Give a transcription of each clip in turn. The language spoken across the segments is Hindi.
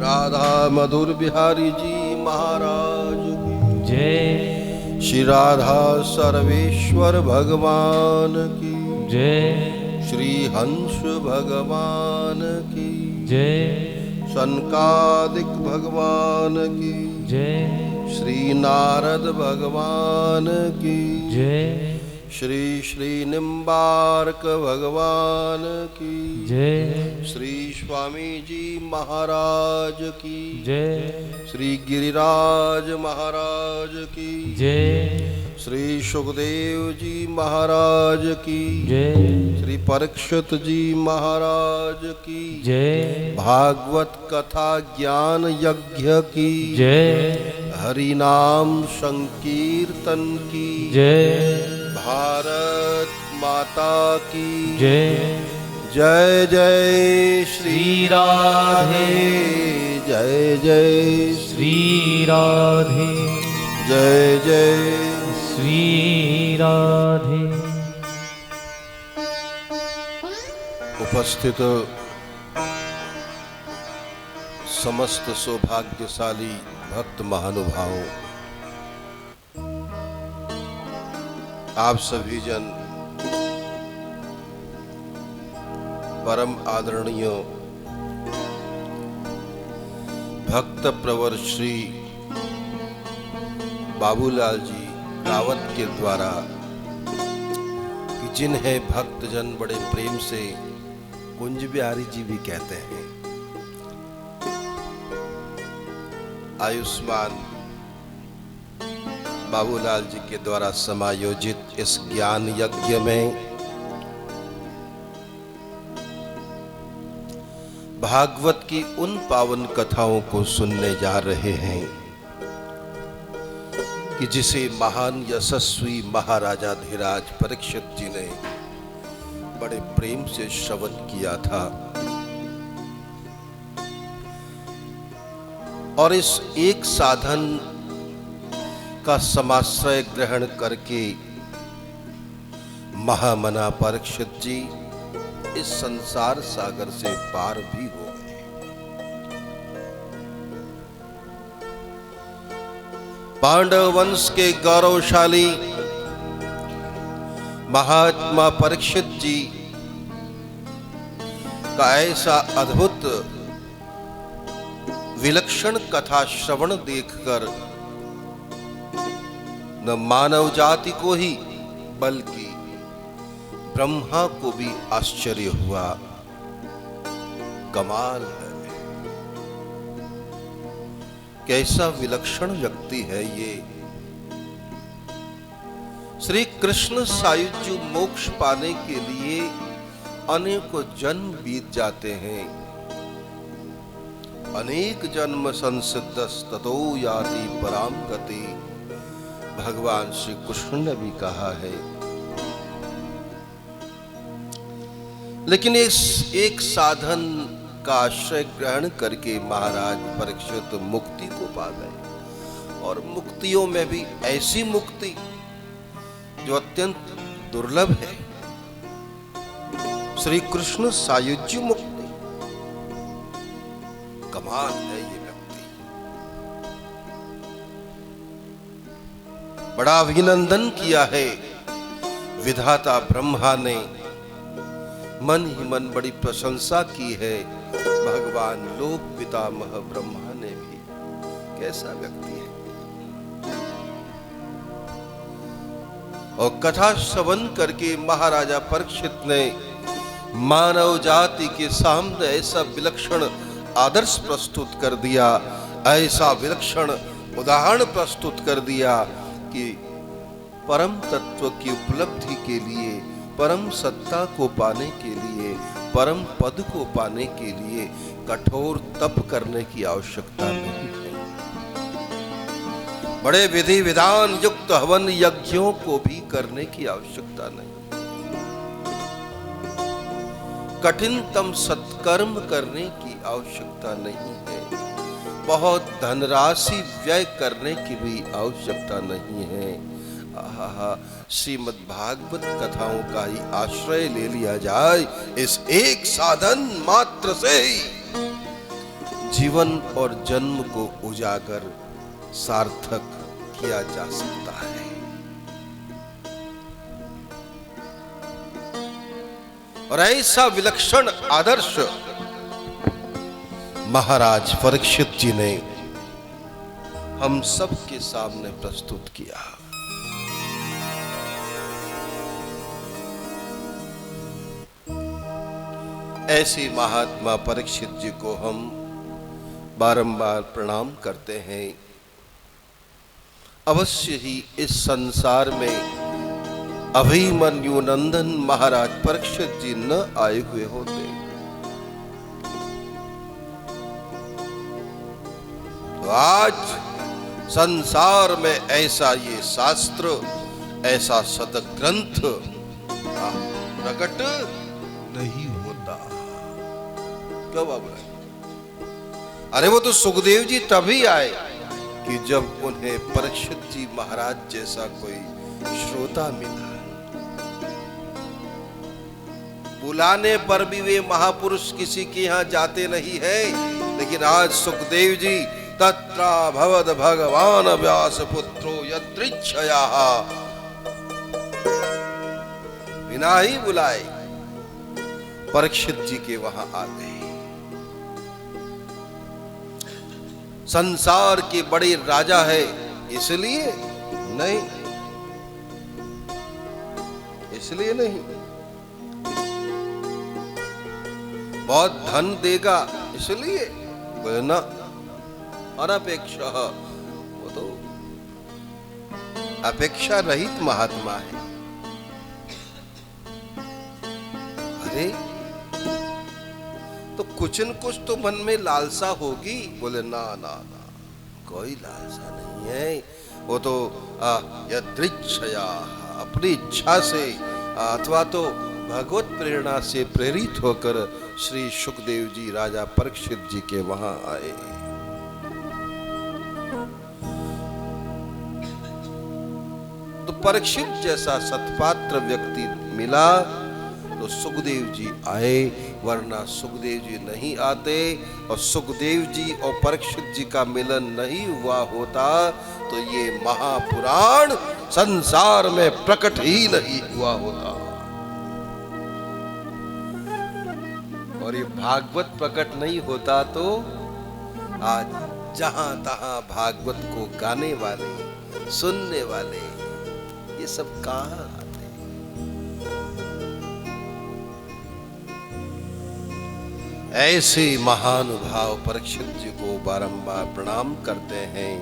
राधा मधुर बिहारी जी महाराज की जय। श्री राधा सर्वेश्वर भगवान की जय। श्री हंस भगवान की जय। सनकादिक भगवान की जय। श्री नारद भगवान की जय। श्री श्री निम्बार्क भगवान की जय। श्री स्वामी जी महाराज की जय। श्री गिरिराज महाराज की जय। श्री सुखदेव जी महाराज की जय। श्री परीक्षित जी महाराज की जय। भागवत कथा ज्ञान यज्ञ की जय। हरि नाम संकीर्तन की जय। भारत माता की जय। जय जय श्री राधे। जय जय श्री राधे। जय जय श्री राधे। उपस्थित समस्त सौभाग्यशाली भक्त महानुभावों, आप सभी जन परम आदरणीय भक्त प्रवर श्री बाबूलाल जी रावत के द्वारा, कि जिन्हें भक्तजन बड़े प्रेम से कुंज बिहारी जी भी कहते हैं, आयुष्मान बाबूलाल जी के द्वारा समायोजित इस ज्ञान यज्ञ में भागवत की उन पावन कथाओं को सुनने जा रहे हैं कि जिसे महान यशस्वी महाराजाधिराज परीक्षित जी ने बड़े प्रेम से श्रवण किया था। और इस एक साधन का समाश्रय ग्रहण करके महामना परीक्षित जी इस संसार सागर से पार भी हो गए। पांडव वंश के गौरवशाली महात्मा परीक्षित जी का ऐसा अद्भुत विलक्षण कथा श्रवण देखकर न मानव जाति को ही बल्कि ब्रह्मा को भी आश्चर्य हुआ। कमाल है, कैसा विलक्षण व्यक्ति है ये। श्री कृष्ण सायुज्य मोक्ष पाने के लिए अनेकों जन्म बीत जाते हैं। अनेक जन्म संसिद्धस ततो याति पराम गति, भगवान श्री कृष्ण ने भी कहा है। लेकिन इस एक साधन का आश्रय ग्रहण करके महाराज परीक्षित मुक्ति को पा गए, और मुक्तियों में भी ऐसी मुक्ति जो अत्यंत दुर्लभ है, श्री कृष्ण सायुज्य मुक्ति। कमाल है ये व्यक्ति। बड़ा अभिनंदन किया है विधाता ब्रह्मा ने, मन ही मन बड़ी प्रशंसा की है भगवान लोक पितामह ब्रह्मा ने भी। कैसा व्यक्ति है। और कथा श्रवण करके महाराजा परीक्षित ने मानव जाति के सामने ऐसा विलक्षण आदर्श प्रस्तुत कर दिया, ऐसा विलक्षण उदाहरण प्रस्तुत कर दिया कि परम तत्व की उपलब्धि के लिए, परम सत्ता को पाने के लिए, परम पद को पाने के लिए कठोर तप करने की आवश्यकता नहीं है। बड़े विधि विधान युक्त हवन यज्ञों को भी करने की आवश्यकता नहीं। कठिनतम सत्कर्म करने की आवश्यकता नहीं है। बहुत धनराशि व्यय करने की भी आवश्यकता नहीं है। श्रीमद् भागवत कथाओं का ही आश्रय ले लिया जाए, इस एक साधन मात्र से ही जीवन और जन्म को उजागर सार्थक किया जा सकता है। और ऐसा विलक्षण आदर्श महाराज परीक्षित जी ने हम सब के सामने प्रस्तुत किया। ऐसे महात्मा परीक्षित जी को हम बारंबार प्रणाम करते हैं। अवश्य ही इस संसार में अभिमन्यु नंदन महाराज परीक्षित जी न आए हुए होते तो आज संसार में ऐसा ये शास्त्र, ऐसा सदग्रंथ प्रकट नहीं होता। क्यों बाबा? अरे वो तो सुखदेव जी तभी आए कि जब उन्हें परीक्षित जी महाराज जैसा कोई श्रोता मिला। बुलाने पर भी वे महापुरुष किसी के यहां जाते नहीं है, लेकिन आज सुखदेव जी तत्रा भवद भगवान व्यास पुत्रो यदृच्छया बिना ही बुलाए परीक्षित जी के वहां आ गए। संसार के बड़े राजा है इसलिए नहीं, इसलिए नहीं। बहुत धन देगा इसलिए बोले ना, अनपेक्षा, वो तो अपेक्षा रहित महात्मा है। अरे तो कुछ न कुछ तो मन में लालसा होगी। बोले ना ना ना, कोई लालसा नहीं है। वो तो यदृच्छया, अपनी इच्छा से अथवा तो भगवत प्रेरणा से प्रेरित होकर श्री सुखदेव जी राजा परीक्षित जी के वहां आए। तो परीक्षित जैसा सत्पात्र व्यक्ति मिला तो सुखदेव जी आए, वरना सुखदेव जी नहीं आते। और सुखदेव जी और परीक्षित जी का मिलन नहीं हुआ होता तो ये महापुराण संसार में प्रकट ही नहीं हुआ होता। और ये भागवत प्रकट नहीं होता तो आज जहां तहां भागवत को गाने वाले, सुनने वाले, ये सब कहां आते? ऐसे महानुभाव परीक्षित जी को बारंबार प्रणाम करते हैं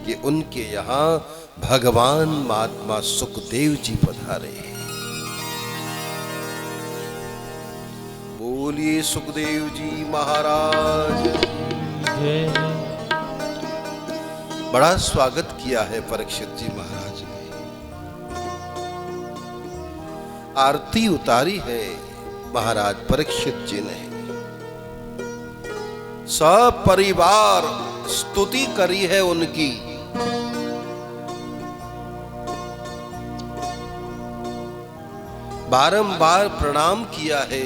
कि उनके यहाँ भगवान महात्मा सुखदेव जी पधारे। बोलिए सुखदेव जी महाराज। बड़ा स्वागत किया है परीक्षित जी महाराज ने। आरती उतारी है महाराज परीक्षित जी ने। सपरिवार स्तुति करी है उनकी। बारंबार प्रणाम किया है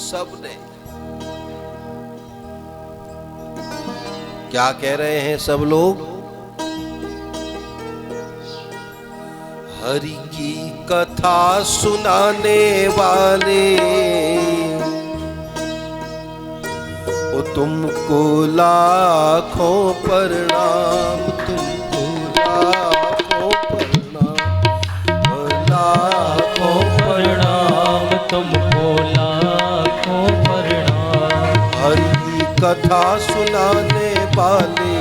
सबने। क्या कह रहे हैं सब लोग? हरि की कथा सुनाने वाले वो तुमको लाखों प्रणाम, तुमको लाखों प्रणाम, लाखों प्रणाम, तुमको लाखों प्रणाम। हरि की कथा सुनाने वाले,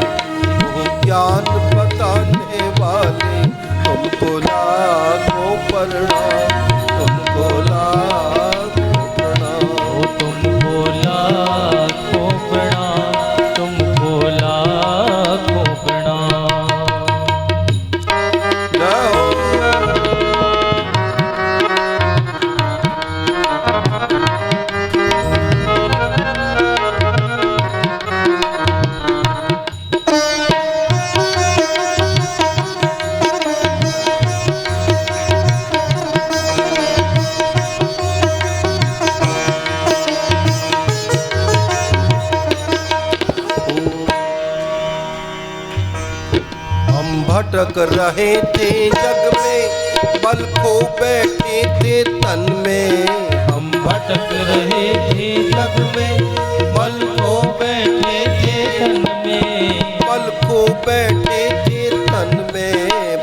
वो ज्ञान बताने वाले, तुमको लाखों प्रणाम, तुमको लाखों प्रणाम, तुमको लाखों प्रणाम, तुमको लाखों प्रणाम। जय हो। भटक रहे थे जग में, बल खो बैठे थे तन में। हम भटक रहे थे जग में, बल खो बैठे थे तन में। बल खो बैठे थे तन में,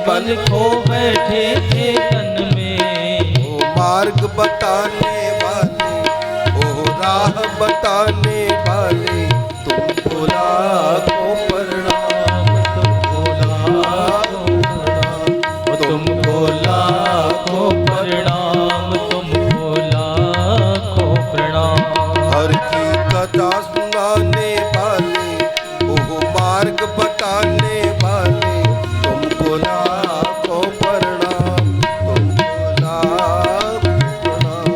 बल खो बैठे थे तन में। ओ मार्ग बताने वाले, ओ राह बताने वाले, तुमको लाखों प्रणाम, तुमको लाखों प्रणाम, तुमको लाखों प्रणाम, तुमको लाखों प्रणाम। हर की कथा सुनाने वाले, ओ मार्ग बताने वाले, तुमको लाखों प्रणाम, तुमको लाखों प्रणाम।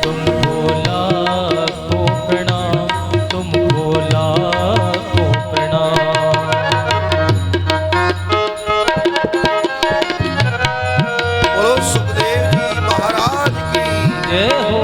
तुमको लाखों प्रणाम, तुमको लाखों प्रणाम। बोलो सुखदेव जी महाराज की जय हो।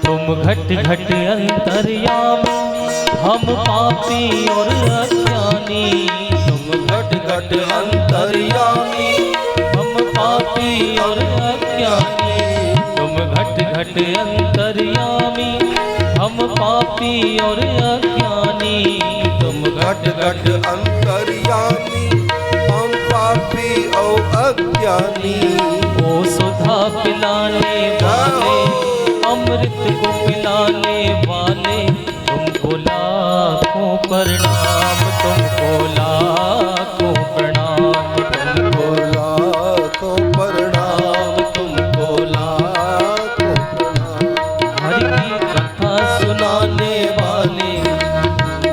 तुम घट घट अंतर्यामी, हम पापी और अज्ञानी। तुम घट घट अंतर्यामी, हम पापी और अज्ञानी। तुम घट घट अंतर्यामी, हम पापी और अज्ञानी। तुम घट घट अंतर्यामी, हम पापी और अज्ञानी। ओ सुधा पिलाने वाले, अमृत को पिलाने वाले, तुमको लाखों प्रणाम, तुमको लाखों प्रणाम, तुमको लाखों प्रणाम, तुमको लाखों प्रणाम। हरि की कथा सुनाने वाले,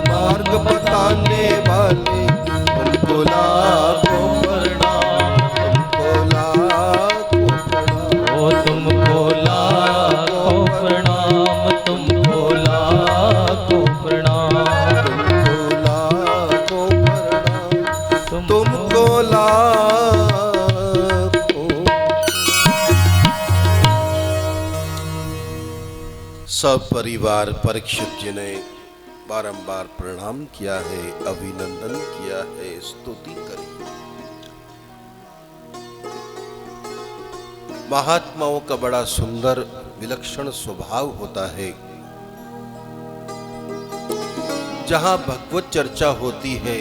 मार्ग बताने वाले, तुमको लाखों प्रणाम, तुमको लाखों प्रणाम। ओ तुमको लाखों प्रणाम, तुमको लाखों प्रणाम, तुमको लाखों प्रणाम, तुमको लाखों। सब परिवार परीक्षित जी ने बारंबार प्रणाम किया है, अभिनंदन किया है, स्तुति करी। महात्माओं का बड़ा सुंदर विलक्षण स्वभाव होता है। जहां भगवत चर्चा होती है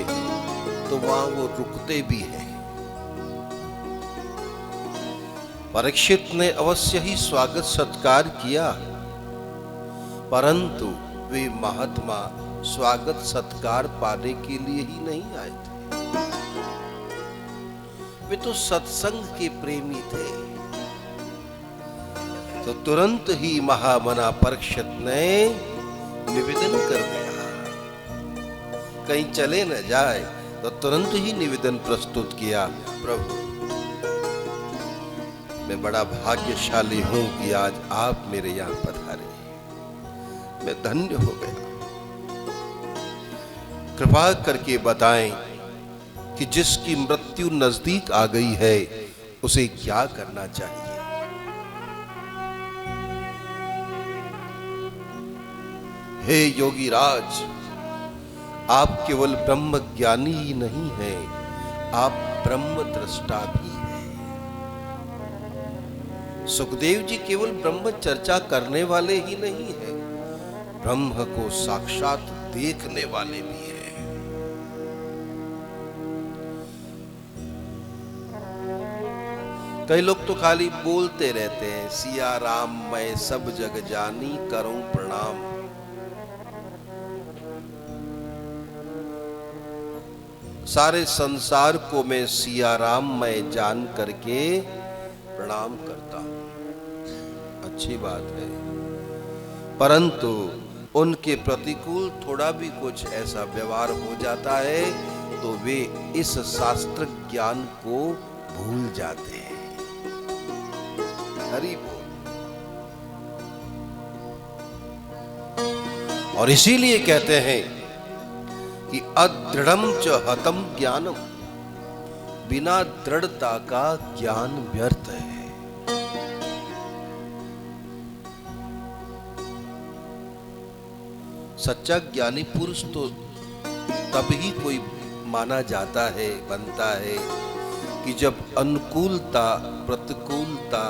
तो वहां वो रुकते भी हैं। परीक्षित ने अवश्य ही स्वागत सत्कार किया, परंतु वे महात्मा स्वागत सत्कार पाने के लिए ही नहीं आए थे। वे तो सत्संग के प्रेमी थे। तो तुरंत ही महामना परीक्षित ने निवेदन कर दिया, कहीं चले न जाए, तो तुरंत ही निवेदन प्रस्तुत किया, प्रभु मैं बड़ा भाग्यशाली हूं कि आज आप मेरे यहां पधारे, मैं धन्य हो गया। कृपा करके बताएं कि जिसकी मृत्यु नजदीक आ गई है उसे क्या करना चाहिए। हे योगी राज, आप केवल ब्रह्म ज्ञानी ही नहीं हैं, आप ब्रह्म दृष्टा भी हैं। सुखदेव जी केवल ब्रह्म चर्चा करने वाले ही नहीं हैं, ब्रह्म को साक्षात देखने वाले भी हैं। कई लोग तो खाली बोलते रहते हैं, सिया राम मैं सब जग जानी करूं प्रणाम। सारे संसार को मैं सिया राम मैं जान करके प्रणाम करता हूं। अच्छी बात है, परंतु उनके प्रतिकूल थोड़ा भी कुछ ऐसा व्यवहार हो जाता है तो वे इस शास्त्र ज्ञान को भूल जाते हैं। हरि बोल। और इसीलिए कहते हैं कि अदृढ़म च हतम ज्ञानम, बिना दृढ़ता का ज्ञान व्यर्थ है। सच्चा ज्ञानी पुरुष तो तभी कोई माना जाता है, बनता है कि जब अनुकूलता प्रतिकूलता,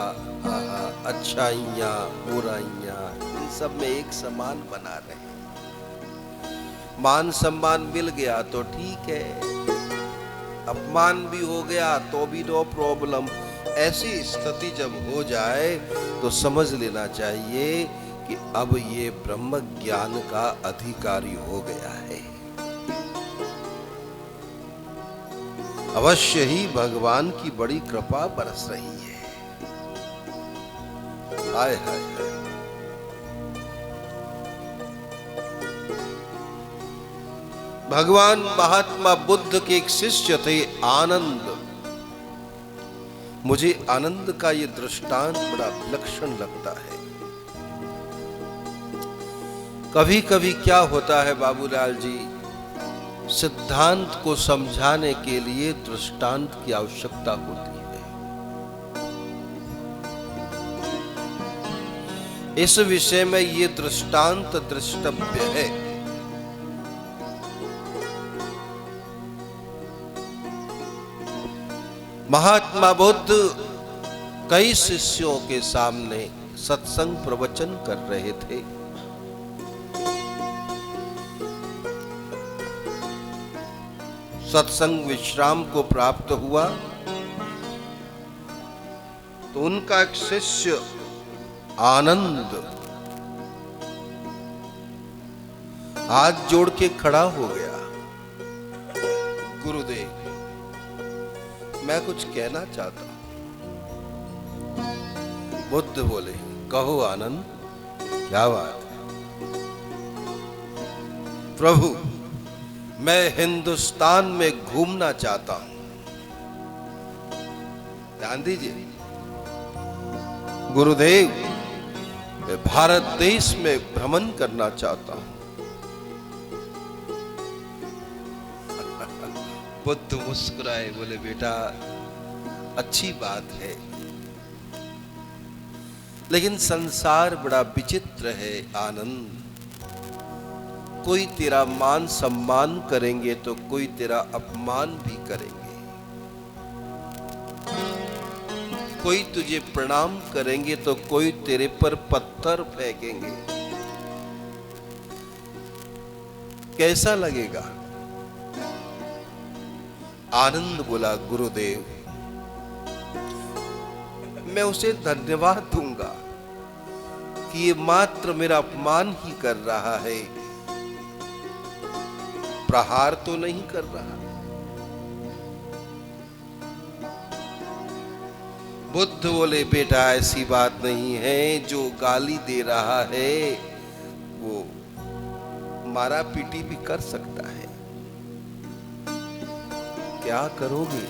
अच्छाइयाँ बुराइयाँ इन सब में एक समान बना रहे। मान सम्मान मिल गया तो ठीक है, अपमान भी हो गया तो भी नो प्रॉब्लम। ऐसी स्थिति जब हो जाए तो समझ लेना चाहिए कि अब ये ब्रह्म ज्ञान का अधिकारी हो गया है। अवश्य ही भगवान की बड़ी कृपा बरस रही है। हाय हाय हाय। भगवान महात्मा बुद्ध के एक शिष्य थे आनंद। मुझे आनंद का ये दृष्टांत बड़ा विलक्षण लगता है। कभी कभी क्या होता है बाबूलाल जी, सिद्धांत को समझाने के लिए दृष्टांत की आवश्यकता होती है। इस विषय में ये दृष्टांत दृष्टव्य है। महात्मा बुद्ध कई शिष्यों के सामने सत्संग प्रवचन कर रहे थे। सत्संग विश्राम को प्राप्त हुआ तो उनका एक शिष्य आनंद हाथ जोड़ के खड़ा हो गया। गुरुदेव, मैं कुछ कहना चाहता हूं। बुद्ध बोले, कहो आनंद, क्या बात है? प्रभु, मैं हिंदुस्तान में घूमना चाहता हूं। ध्यान दीजिए गुरुदेव, मैं भारत देश में भ्रमण करना चाहता हूं। बुद्ध मुस्कुराए, बोले बेटा अच्छी बात है, लेकिन संसार बड़ा विचित्र है आनंद। कोई तेरा मान सम्मान करेंगे तो कोई तेरा अपमान भी करेंगे। कोई तुझे प्रणाम करेंगे तो कोई तेरे पर पत्थर फेंकेंगे। कैसा लगेगा? आनंद बोला, गुरुदेव, मैं उसे धन्यवाद दूंगा कि ये मात्र मेरा अपमान ही कर रहा है, प्रहार तो नहीं कर रहा। बुद्ध बोले, बेटा ऐसी बात नहीं है, जो गाली दे रहा है वो मारा पीटी भी कर सकता है। क्या करोगे?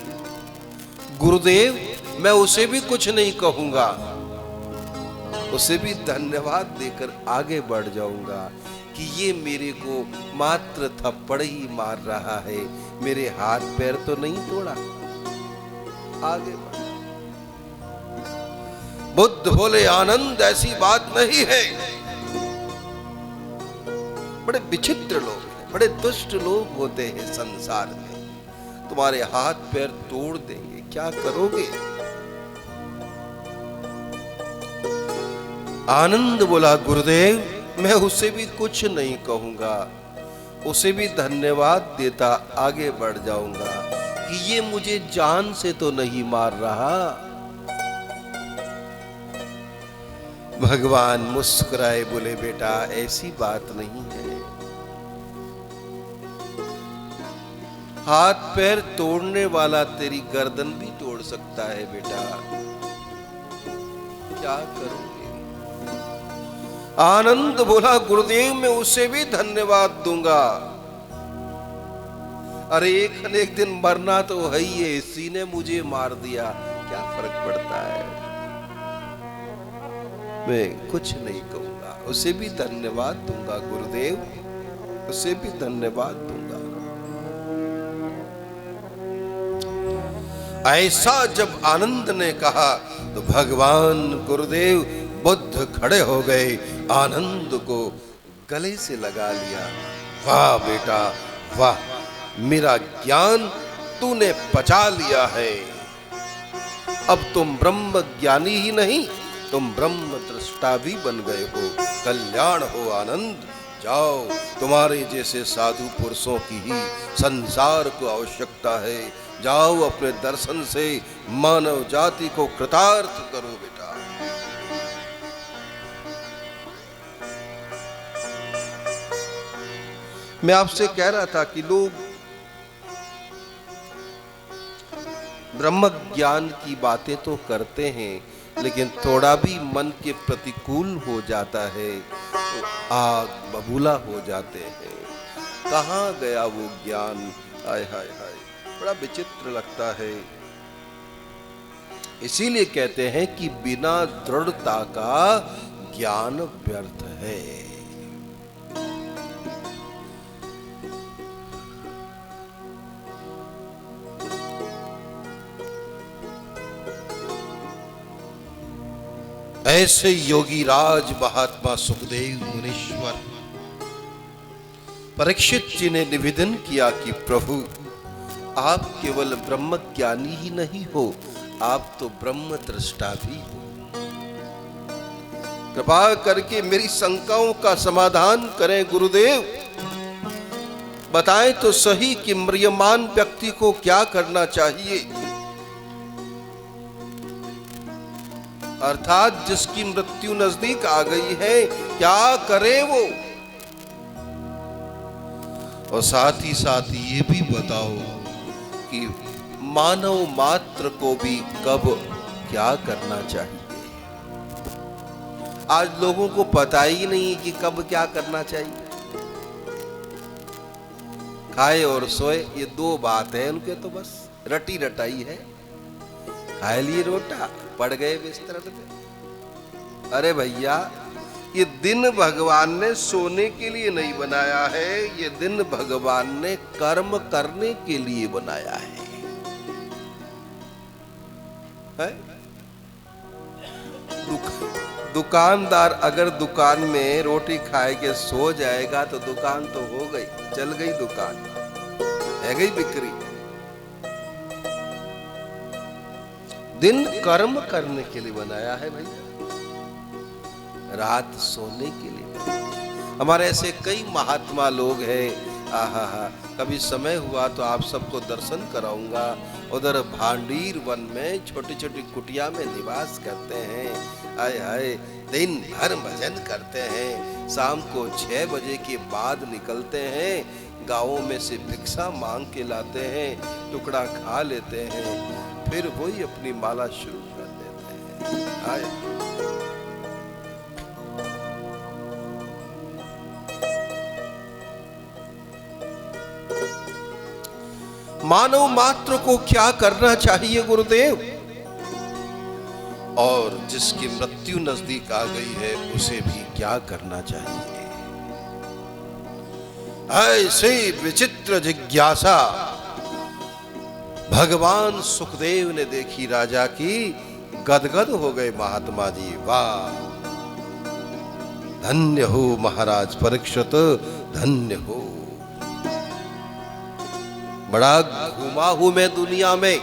गुरुदेव, मैं उसे भी कुछ नहीं कहूंगा, उसे भी धन्यवाद देकर आगे बढ़ जाऊंगा कि ये मेरे को मात्र थप्पड़ ही मार रहा है, मेरे हाथ पैर तो नहीं तोड़ा। आगे बढ़। बुद्ध बोले, आनंद ऐसी बात नहीं है। बड़े विचित्र लोग हैं, बड़े दुष्ट लोग होते हैं संसार में, तुम्हारे हाथ पैर तोड़ देंगे, क्या करोगे? आनंद बोला, गुरुदेव, मैं उसे भी कुछ नहीं कहूंगा, उसे भी धन्यवाद देता आगे बढ़ जाऊंगा कि ये मुझे जान से तो नहीं मार रहा। भगवान मुस्कुराए, बोले, बेटा ऐसी बात नहीं है। हाथ पैर तोड़ने वाला तेरी गर्दन भी तोड़ सकता है बेटा, क्या करोगे? आनंद बोला, गुरुदेव, मैं उसे भी धन्यवाद दूंगा। अरे एक न एक दिन मरना तो है ही है, इसी ने मुझे मार दिया, क्या फर्क पड़ता है? मैं कुछ नहीं कहूंगा, उसे भी धन्यवाद दूंगा गुरुदेव, उसे भी धन्यवाद दूंगा। ऐसा जब आनंद ने कहा तो भगवान गुरुदेव बुद्ध खड़े हो गए, आनंद को गले से लगा लिया। वाह बेटा वाह, मेरा ज्ञान तूने पचा लिया है। अब तुम ब्रह्म ज्ञानी ही नहीं, तुम ब्रह्म दृष्टा भी बन गए हो। कल्याण हो आनंद। जाओ, तुम्हारे जैसे साधु पुरुषों की ही संसार को आवश्यकता है। जाओ, अपने दर्शन से मानव जाति को कृतार्थ करो बेटा। मैं आपसे कह रहा था कि लोग ब्रह्म ज्ञान की बातें तो करते हैं, लेकिन थोड़ा भी मन के प्रतिकूल हो जाता है तो आग बबूला हो जाते हैं। कहाँ गया वो ज्ञान? हाय हाय हाय, बड़ा विचित्र लगता है। इसीलिए कहते हैं कि बिना दृढ़ता का ज्ञान व्यर्थ है। ऐसे योगी राज महात्मा सुखदेव मुनीश्वर परीक्षित जी ने निवेदन किया कि प्रभु, आप केवल ब्रह्म ज्ञानी ही नहीं हो, आप तो ब्रह्म दृष्टा भी हो। कृपा करके मेरी शंकाओं का समाधान करें गुरुदेव। बताएं तो सही कि म्रियमान व्यक्ति को क्या करना चाहिए, अर्थात जिसकी मृत्यु नजदीक आ गई है क्या करे वो। और साथ ही ये भी बताओ कि मानव मात्र को भी कब क्या करना चाहिए। आज लोगों को पता ही नहीं कि कब क्या करना चाहिए। खाए और सोए, ये दो बात है उनके, तो बस रटी रटाई है। खाए लिए रोटा, पड़ गए बिस्तर पे। अरे भैया, ये दिन भगवान ने सोने के लिए नहीं बनाया है, ये दिन भगवान ने कर्म करने के लिए बनाया है? दुकानदार अगर दुकान में रोटी खाए के सो जाएगा तो दुकान तो हो गई, चल गई दुकान, है गई बिक्री। दिन कर्म करने के लिए बनाया है भैया, रात सोने के लिए। हमारे ऐसे कई महात्मा लोग हैं। आहा, कभी समय हुआ तो आप सबको दर्शन कराऊंगा। उधर भांडीर वन में छोटी छोटी कुटिया में निवास करते हैं। आए हाय, दिन भर भजन करते हैं, शाम को 6 बजे के बाद निकलते हैं, गाँवों में से भिक्षा मांग के लाते हैं, टुकड़ा खा लेते हैं, फिर वही अपनी माला शुरू कर देते हैं। आए मानव मात्र को क्या करना चाहिए गुरुदेव? और जिसकी मृत्यु नजदीक आ गई है उसे भी क्या करना चाहिए? ऐसे विचित्र जिज्ञासा भगवान सुखदेव ने देखी राजा की, गदगद हो गए महात्मा जी। वाह, धन्य हो महाराज परीक्षित, धन्य हो। बड़ा घूमा हूं मैं दुनिया में,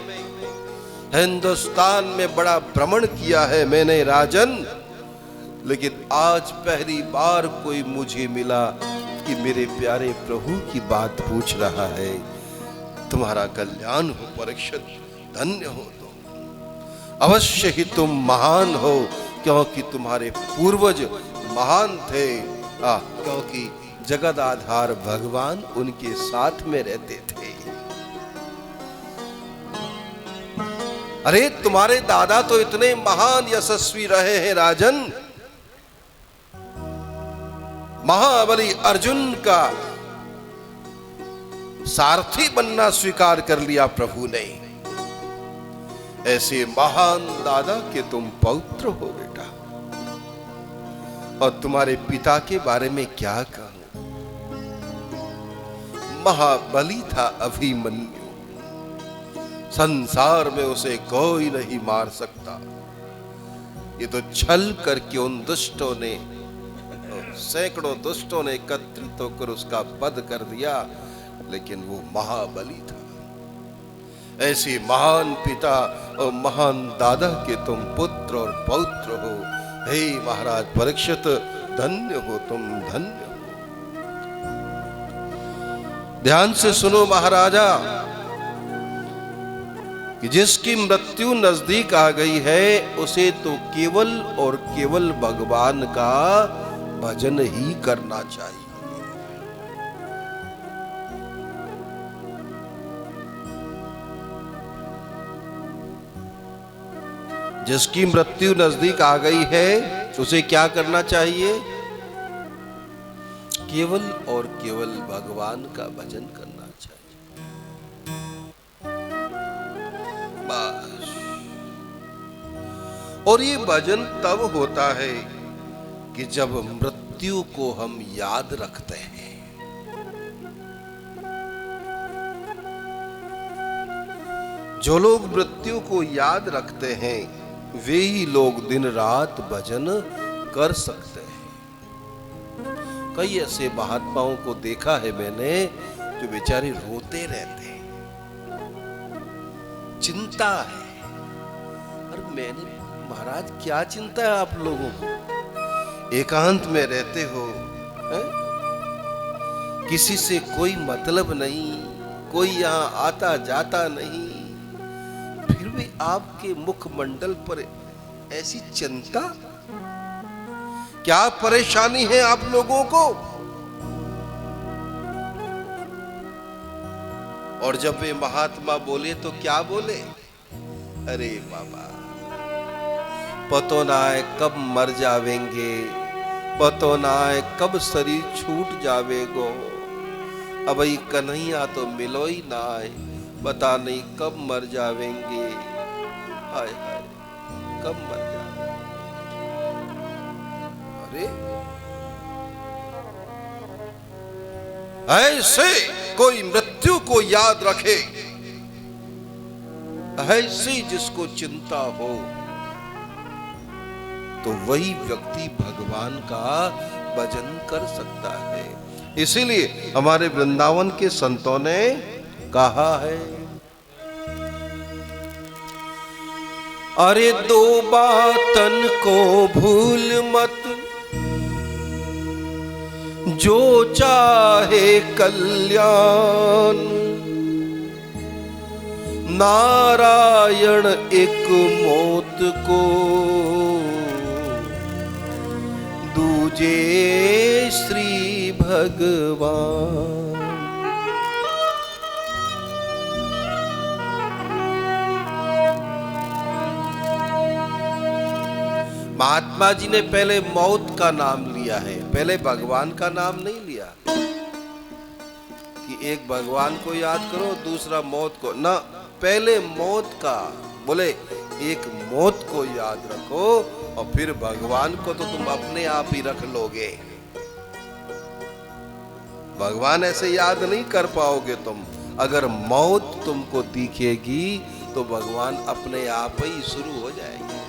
हिंदुस्तान में बड़ा भ्रमण किया है मैंने राजन, लेकिन आज पहली बार कोई मुझे मिला कि मेरे प्यारे प्रभु की बात पूछ रहा है। तुम्हारा कल्याण हो परीक्षित, धन्य हो तुम। अवश्य ही तुम महान हो, क्योंकि तुम्हारे पूर्वज महान थे। क्योंकि जगत आधार भगवान उनके साथ में रहते थे। अरे तुम्हारे दादा तो इतने महान यशस्वी रहे हैं राजन। महाबली अर्जुन का सारथी बनना स्वीकार कर लिया प्रभु ने। ऐसे महान दादा के तुम पौत्र हो बेटा। और तुम्हारे पिता के बारे में क्या कहूं? महाबली था अभिमन्यु, संसार में उसे कोई नहीं मार सकता। ये तो छल करके उन दुष्टों ने, सैकड़ों दुष्टों ने एकत्रित होकर उसका वध कर दिया, लेकिन वो महाबली था। ऐसे महान पिता और महान दादा के तुम पुत्र और पौत्र हो। हे महाराज परीक्षित, धन्य हो तुम, धन्य हो। ध्यान से सुनो महाराजा, कि जिसकी मृत्यु नजदीक आ गई है उसे तो केवल और केवल भगवान का भजन ही करना चाहिए। जिसकी मृत्यु नजदीक आ गई है उसे क्या करना चाहिए? केवल और केवल भगवान का भजन करना चाहिए, बस। और ये भजन तब होता है कि जब मृत्यु को हम याद रखते हैं। जो लोग मृत्यु को याद रखते हैं वे ही लोग दिन रात भजन कर सकते हैं। कई ऐसे महात्माओं को देखा है मैंने जो बेचारे रोते रहते हैं, चिंता है। और मैंने, महाराज क्या चिंता है आप लोगों को? एकांत में रहते हो, है? किसी से कोई मतलब नहीं, कोई यहां आता जाता नहीं, फिर भी आपके मुखमंडल पर ऐसी चिंता। क्या परेशानी है आप लोगों को? और जब वे महात्मा बोले तो क्या बोले? अरे बाबा, पतो ना है कब मर जावेंगे, पतो ना है कब शरीर छूट जावेगो। अब कन्हैया तो मिलो ही ना है, पता नहीं कब मर जावेंगे। हाय हाय, कब मर जाएंगे? अरे ऐसे कोई मृत्यु को याद रखे, ऐसी जिसको चिंता हो, तो वही व्यक्ति भगवान का भजन कर सकता है। इसीलिए हमारे वृंदावन के संतों ने कहा है, अरे दो बातन को भूल मत, जो चाहे कल्याण, नारायण एक मौत को, दूजे श्री भगवान। महात्मा जी ने पहले मौत का नाम लिया है, पहले भगवान का नाम नहीं लिया कि एक भगवान को याद करो दूसरा मौत को ना, पहले मौत का बोले, एक मौत को याद रखो और फिर भगवान को तो तुम अपने आप ही रख लोगे। भगवान ऐसे याद नहीं कर पाओगे तुम। अगर मौत तुमको दिखेगी तो भगवान अपने आप ही शुरू हो जाएगी,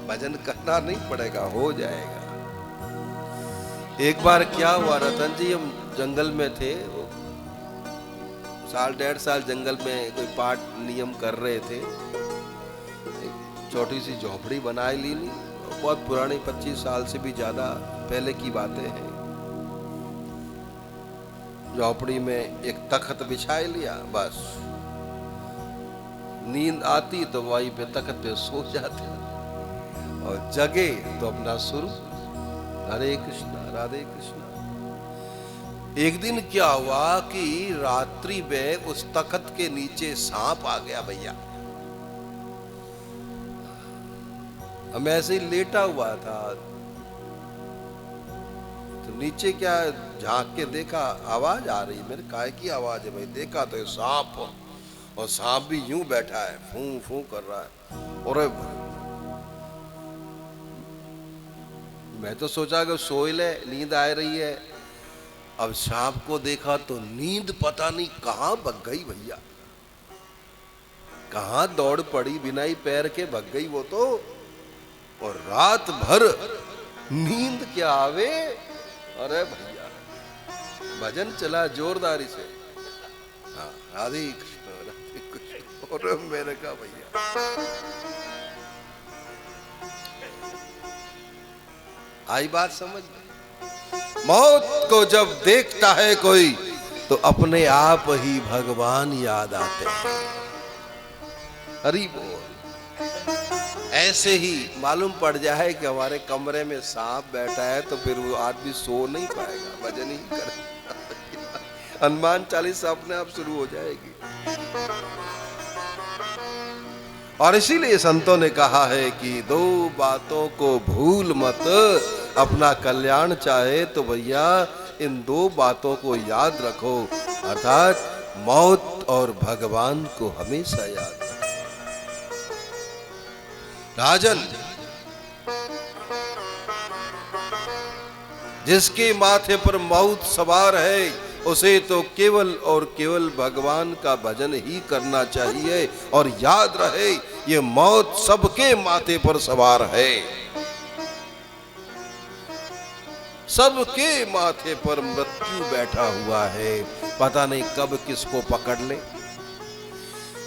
भजन करना नहीं पड़ेगा, हो जाएगा। एक बार क्या हुआ रतन जी, हम जंगल में थे, साल डेढ़ साल जंगल में कोई पाठ नियम कर रहे थे। एक छोटी सी झोपड़ी बना ली, बहुत पुरानी, 25 साल से भी ज्यादा पहले की बातें हैं। झोपड़ी में एक तख्त बिछा लिया, बस नींद आती तो वहीं पे तख्त पे सो जाते, और जगे तो अपना सुर हरे कृष्णा राधे कृष्णा। एक दिन क्या हुआ कि रात्रि में उस तख्त के नीचे सांप आ गया भैया। हम ऐसे ही लेटा हुआ था तो नीचे क्या झांक के देखा, आवाज आ रही, मेरे काय की आवाज है भाई? देखा तो सांप, और सांप भी यूं बैठा है, फू फू कर रहा है। और मैं तो सोचा कि सोए ले, नींद आ रही है। अब सांप को देखा तो नींद पता नहीं कहां भग गई भैया, कहां दौड़ पड़ी, बिना ही पैर के भग गई वो तो। और रात भर नींद क्या आवे। अरे भैया भजन चला जोरदारी से, हाँ राधे कृष्ण। और मैंने कहा भैया आई बात समझ में। मौत को जब देखता है कोई तो अपने आप ही भगवान याद आते हैं। हरि बोल। ऐसे ही मालूम पड़ जाए कि हमारे कमरे में सांप बैठा है तो फिर वो आदमी सो नहीं पाएगा, भजन ही करेगा। हनुमान चालीसा अपने आप शुरू हो जाएगी। और इसीलिए संतों ने कहा है कि दो बातों को भूल मत, अपना कल्याण चाहे तो भैया इन दो बातों को याद रखो, अर्थात मौत और भगवान को हमेशा याद रखो। राजन, जिसके माथे पर मौत सवार है उसे तो केवल और केवल भगवान का भजन ही करना चाहिए। और याद रहे ये मौत सबके माथे पर सवार है, सबके माथे पर मृत्यु बैठा हुआ है, पता नहीं कब किसको पकड़ ले।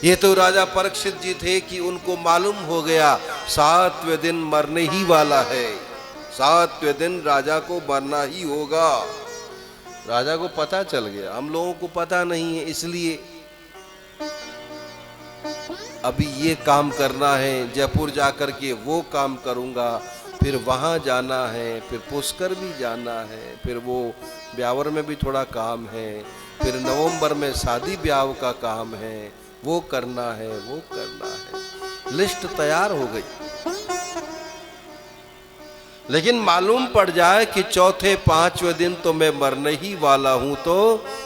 ये तो राजा परीक्षित जी थे कि उनको मालूम हो गया 7वें दिन मरने ही वाला है, 7वें दिन राजा को मरना ही होगा। राजा को पता चल गया, हम लोगों को पता नहीं है, इसलिए अभी ये काम करना है, जयपुर जाकर के वो काम करूंगा, फिर वहां जाना है, फिर पुष्कर भी जाना है, फिर वो ब्यावर में भी थोड़ा काम है, फिर नवंबर में शादी ब्याह का काम है, वो करना है, वो करना है। लिस्ट तैयार हो गई। लेकिन मालूम पड़ जाए कि चौथे 5वें दिन तो मैं मरने ही वाला हूं तो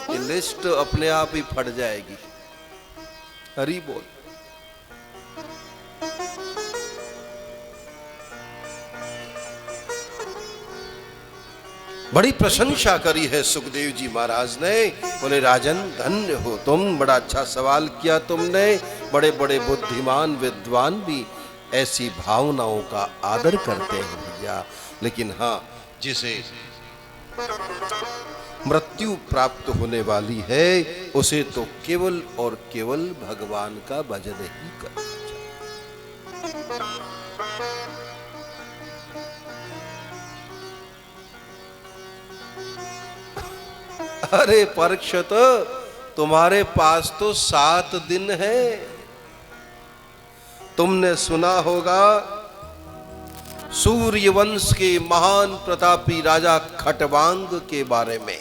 ये लिस्ट अपने आप ही फट जाएगी। हरि बोल। बड़ी प्रशंसा करी है सुखदेव जी महाराज ने। बोले राजन धन्य हो तुम, बड़ा अच्छा सवाल किया तुमने। बड़े बड़े बुद्धिमान विद्वान भी ऐसी भावनाओं का आदर करते हैं भैया। लेकिन हाँ, जिसे मृत्यु प्राप्त होने वाली है उसे तो केवल और केवल भगवान का भजन ही करना चाहिए। अरे परीक्षित, तुम्हारे पास तो 7 दिन है। तुमने सुना होगा सूर्यवंश के महान प्रतापी राजा खटवांग के बारे में।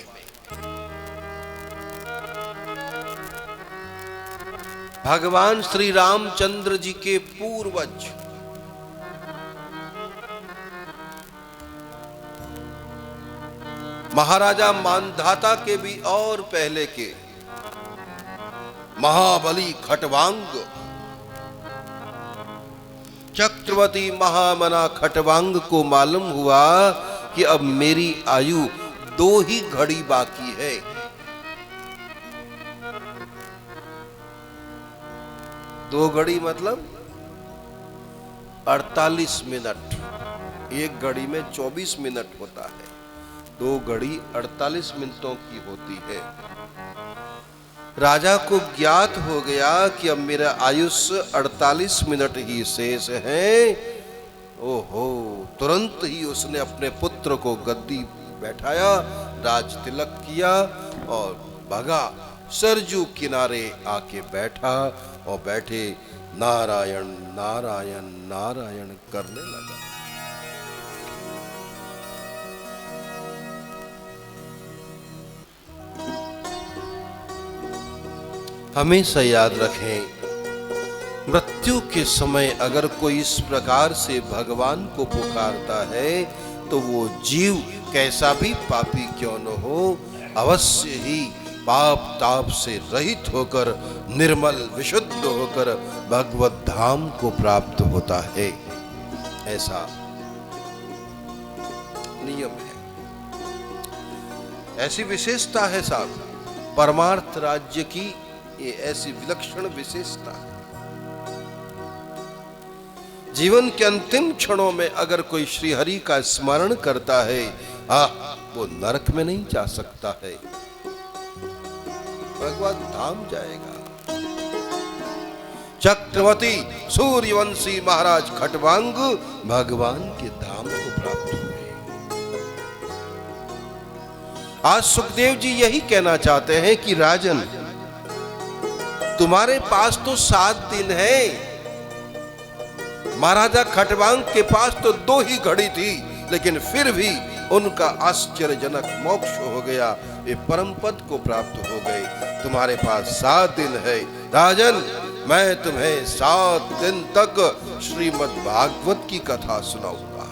भगवान श्री रामचंद्र जी के पूर्वज महाराजा मानधाता के भी और पहले के महाबली खटवांग, चक्रवर्ती महामना खटवांग को मालूम हुआ कि अब मेरी आयु 2 ही घड़ी बाकी है। दो घड़ी मतलब 48 मिनट। एक घड़ी में 24 मिनट होता है, 2 घड़ी 48 मिनटों की होती है। राजा को ज्ञात हो गया कि अब मेरा आयुष्य 48 मिनट ही शेष है। ओहो, तुरंत ही उसने अपने पुत्र को गद्दी बैठाया, राज तिलक किया और भगा सरजू किनारे आके बैठा और बैठे नारायण नारायण नारायण करने लगा। हमेशा याद रखें, मृत्यु के समय अगर कोई इस प्रकार से भगवान को पुकारता है तो वो जीव कैसा भी पापी क्यों न हो, अवश्य ही पाप ताप से रहित होकर निर्मल विशुद्ध होकर भगवत धाम को प्राप्त होता है। ऐसा नियम है। ऐसी विशेषता है साहब परमार्थ राज्य की, ये ऐसी विलक्षण विशेषता है। जीवन के अंतिम क्षणों में अगर कोई श्री हरि का स्मरण करता है, वो नरक में नहीं जा सकता है, भगवत धाम जाएगा। चक्रवर्ती सूर्यवंशी महाराज खटवांग भगवान के धाम को प्राप्त हुए। आज सुखदेव जी यही कहना चाहते हैं कि राजन, तुम्हारे पास तो 7 दिन है। महाराजा खटवांग के पास तो 2 ही घड़ी थी, लेकिन फिर भी उनका आश्चर्यजनक मोक्ष हो गया, वे परम पद को प्राप्त हो गए। तुम्हारे पास 7 दिन है राजन, मैं तुम्हें 7 दिन तक श्रीमद् भागवत की कथा सुनाऊंगा।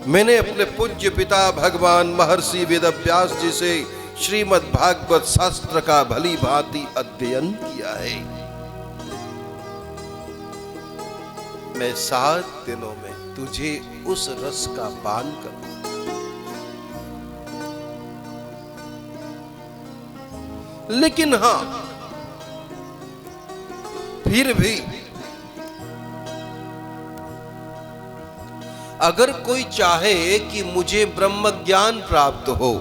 मैंने अपने पूज्य पिता भगवान महर्षि वेदव्यास जी से श्रीमद् भागवत शास्त्र का भली भांति अध्ययन किया है। मैं 7 दिनों में तुझे उस रस का पान करूंगा। लेकिन हां, फिर भी अगर कोई चाहे कि मुझे ब्रह्म ज्ञान प्राप्त हो,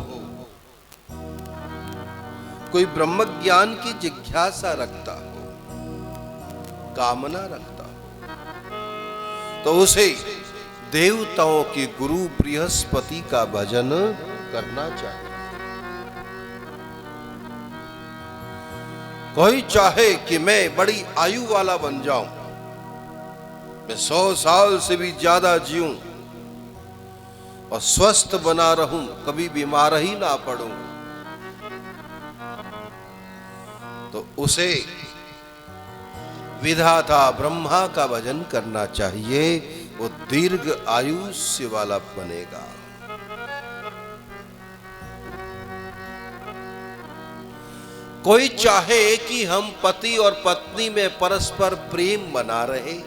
कोई ब्रह्म ज्ञान की जिज्ञासा रखता हो, कामना रखता हो, तो उसे देवताओं के गुरु बृहस्पति का भजन करना चाहिए। कोई चाहे कि मैं बड़ी आयु वाला बन जाऊं, मैं 100 साल से भी ज्यादा जीऊं और स्वस्थ बना रहूं, कभी बीमार ही ना पड़ूं, तो उसे विधाता ब्रह्मा का भजन करना चाहिए। वो दीर्घ आयुष्य वाला बनेगा। कोई चाहे कि हम पति और पत्नी में परस्पर प्रेम बना रहे,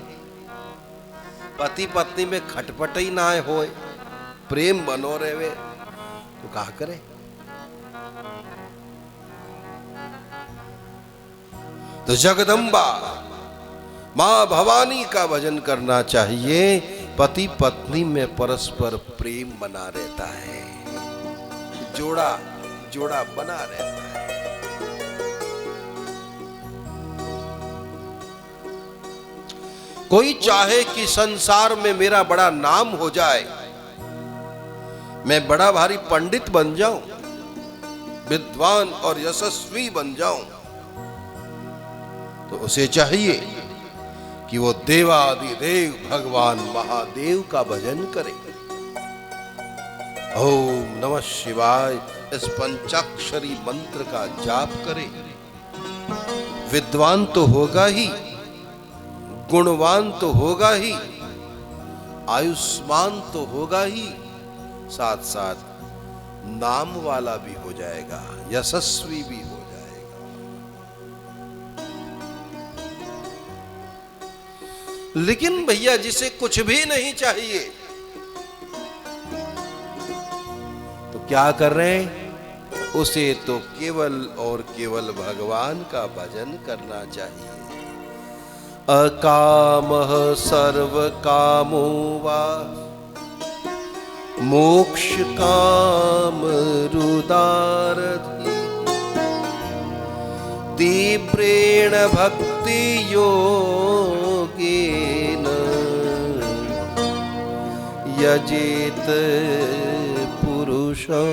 पति पत्नी में खटपट ही ना होए, प्रेम बनो रहे, तो क्या करे? तो जगदम्बा मां भवानी का भजन करना चाहिए। पति पत्नी में परस्पर प्रेम बना रहता है, जोड़ा जोड़ा बना रहता है। कोई चाहे कि संसार में मेरा बड़ा नाम हो जाए, मैं बड़ा भारी पंडित बन जाऊं, विद्वान और यशस्वी बन जाऊं, तो उसे चाहिए कि वो देवादिदेव भगवान महादेव का भजन करे। ओम नमः शिवाय इस पंचाक्षरी मंत्र का जाप करे। विद्वान तो होगा ही, गुणवान तो होगा ही, आयुष्मान तो होगा ही, साथ साथ नाम वाला भी हो जाएगा, यशस्वी भी हो जाएगा। लेकिन भैया जिसे कुछ भी नहीं चाहिए, तो क्या कर रहे हैं? उसे तो केवल और केवल भगवान का भजन करना चाहिए। अकामः सर्व कामो वा मोक्ष काम रुदारधि तीव्रेण भक्ति योगेन यजेत पुरुषं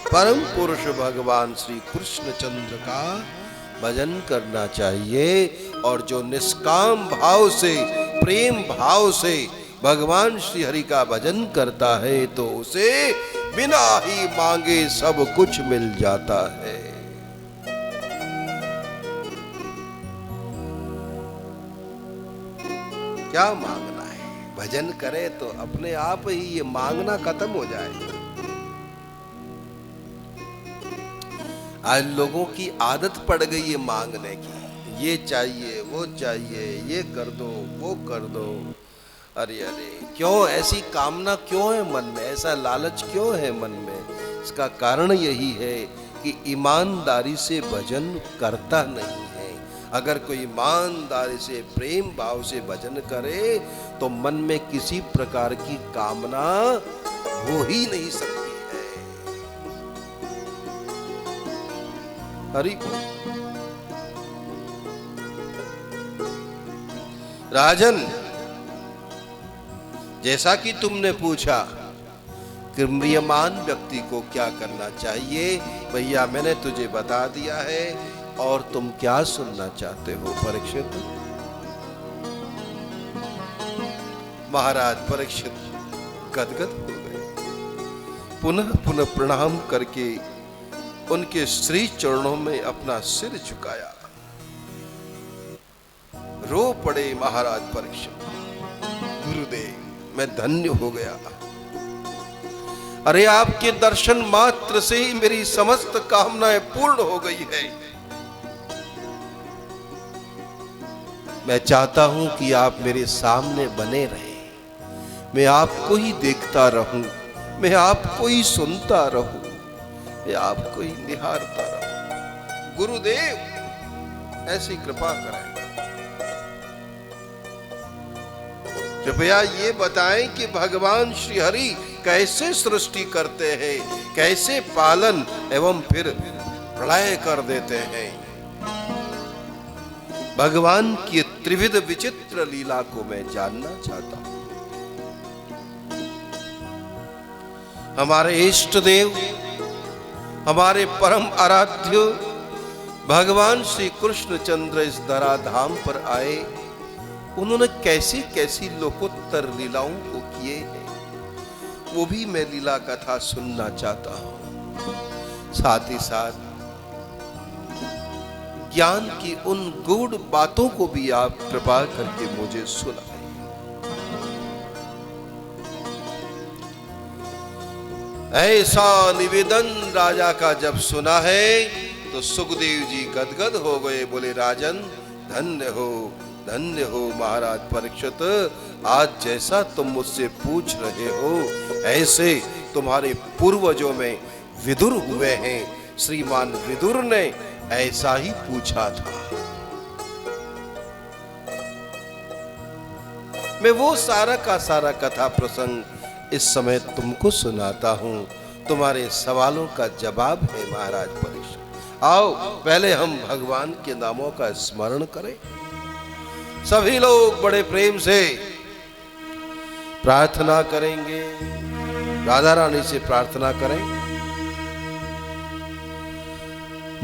परम पुरुष भगवान श्री कृष्ण चंद्र का भजन करना चाहिए। और जो निष्काम भाव से, प्रेम भाव से भगवान श्री हरि का भजन करता है, तो उसे बिना ही मांगे सब कुछ मिल जाता है। क्या मांगना है? भजन करे तो अपने आप ही ये मांगना खत्म हो जाएगा। आज लोगों की आदत पड़ गई है मांगने की, ये चाहिए, वो चाहिए, ये कर दो, वो कर दो। अरे अरे, क्यों ऐसी कामना क्यों है मन में, ऐसा लालच क्यों है मन में? इसका कारण यही है कि ईमानदारी से भजन करता नहीं है। अगर कोई ईमानदारी से, प्रेम भाव से भजन करे तो मन में किसी प्रकार की कामना हो ही नहीं सकती है। हरि बोल। राजन, जैसा कि तुमने पूछा कि म्रियमान व्यक्ति को क्या करना चाहिए, भैया मैंने तुझे बता दिया है। और तुम क्या सुनना चाहते हो परीक्षित? महाराज परीक्षित गदगद हो गए। पुनः पुनः प्रणाम करके उनके श्री चरणों में अपना सिर झुकाया। रो पड़े महाराज परीक्षित, गुरुदेव मैं धन्य हो गया। अरे आपके दर्शन मात्र से ही मेरी समस्त कामनाएं पूर्ण हो गई है। मैं चाहता हूं कि आप मेरे सामने बने रहें, मैं आपको ही देखता रहूं, मैं आपको ही सुनता रहूं, मैं आपको ही निहारता रहूं। गुरुदेव ऐसी कृपा करें। कृपया ये बताएं कि भगवान श्री हरि कैसे सृष्टि करते हैं, कैसे पालन एवं फिर प्रलय कर देते हैं। भगवान की त्रिविध विचित्र लीला को मैं जानना चाहता हूं। हमारे इष्ट देव, हमारे परम आराध्य भगवान श्री कृष्ण चंद्र इस धराधाम पर आए। उन्होंने कैसी कैसी लोकोत्तर लीलाओं को किए हैं, वो भी मैं लीला कथा सुनना चाहता हूं। साथ ही साथ ज्ञान की उन गूढ़ बातों को भी आप कृपा करके मुझे सुनाएं। ऐसा निवेदन राजा का जब सुना है तो सुखदेव जी गदगद हो गए। बोले राजन धन्य हो महाराज परीक्षित, आज जैसा तुम मुझसे पूछ रहे हो ऐसे तुम्हारे पूर्वजों में विदुर हुए हैं। श्रीमान विदुर ने ऐसा ही पूछा था। मैं वो सारा का सारा कथा प्रसंग इस समय तुमको सुनाता हूं। तुम्हारे सवालों का जवाब है महाराज परीक्षित। आओ पहले हम भगवान के नामों का स्मरण करें। सभी लोग बड़े प्रेम से प्रार्थना करेंगे। राधा रानी से प्रार्थना करें।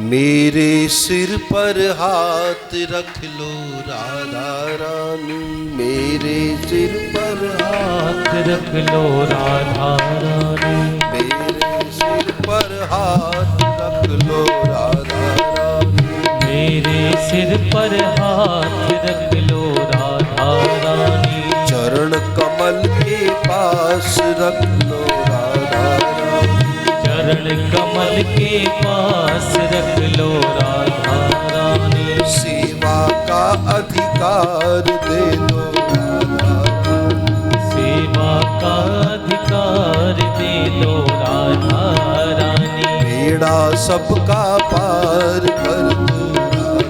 मेरे सिर पर हाथ रख लो राधा रानी, मेरे सिर पर हाथ रख लो राधा रानी, मेरे सिर पर हाथ रख लो राधा रानी, मेरे सिर पर हाथ रख लो राधा रानी, चरण कमल के पास रख लो राधा रानी, चरण कमल के पास रख लो राधा रानी, सेवा का अधिकार दे दो राधा रानी, सेवा का अधिकार दे दो राधा रानी, बेड़ा सबका पार कर दो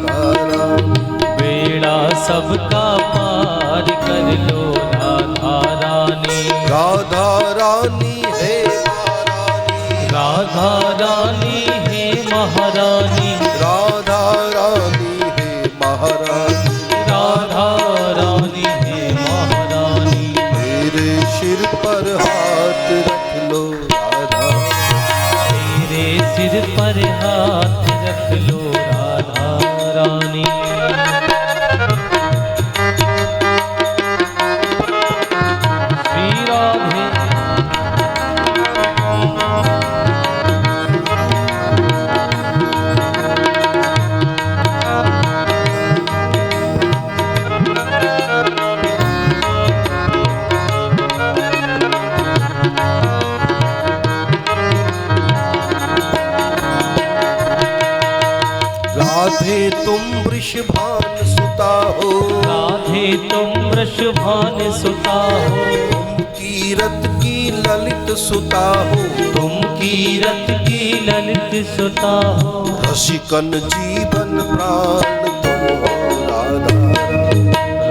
राधा रानी, बेड़ा सबका पार कर लो राधा रानी, राधा रानी है महारानी, राधा रानी है महारानी, राधा रानी है महारानी, राधा रानी है महारानी, मेरे सिर पर हाथ रख लो राधा, मेरे सिर पर हाथ रख लो राधा रानी। श्री राधे राधे तुम वृषभान सुता हो, राधे तुम वृषभान सुता हो, तुम कीरत की ललित सुता हो, तुम कीरत की ललित सुता हो। रसिकन जीवन प्राण तुम हो राधा।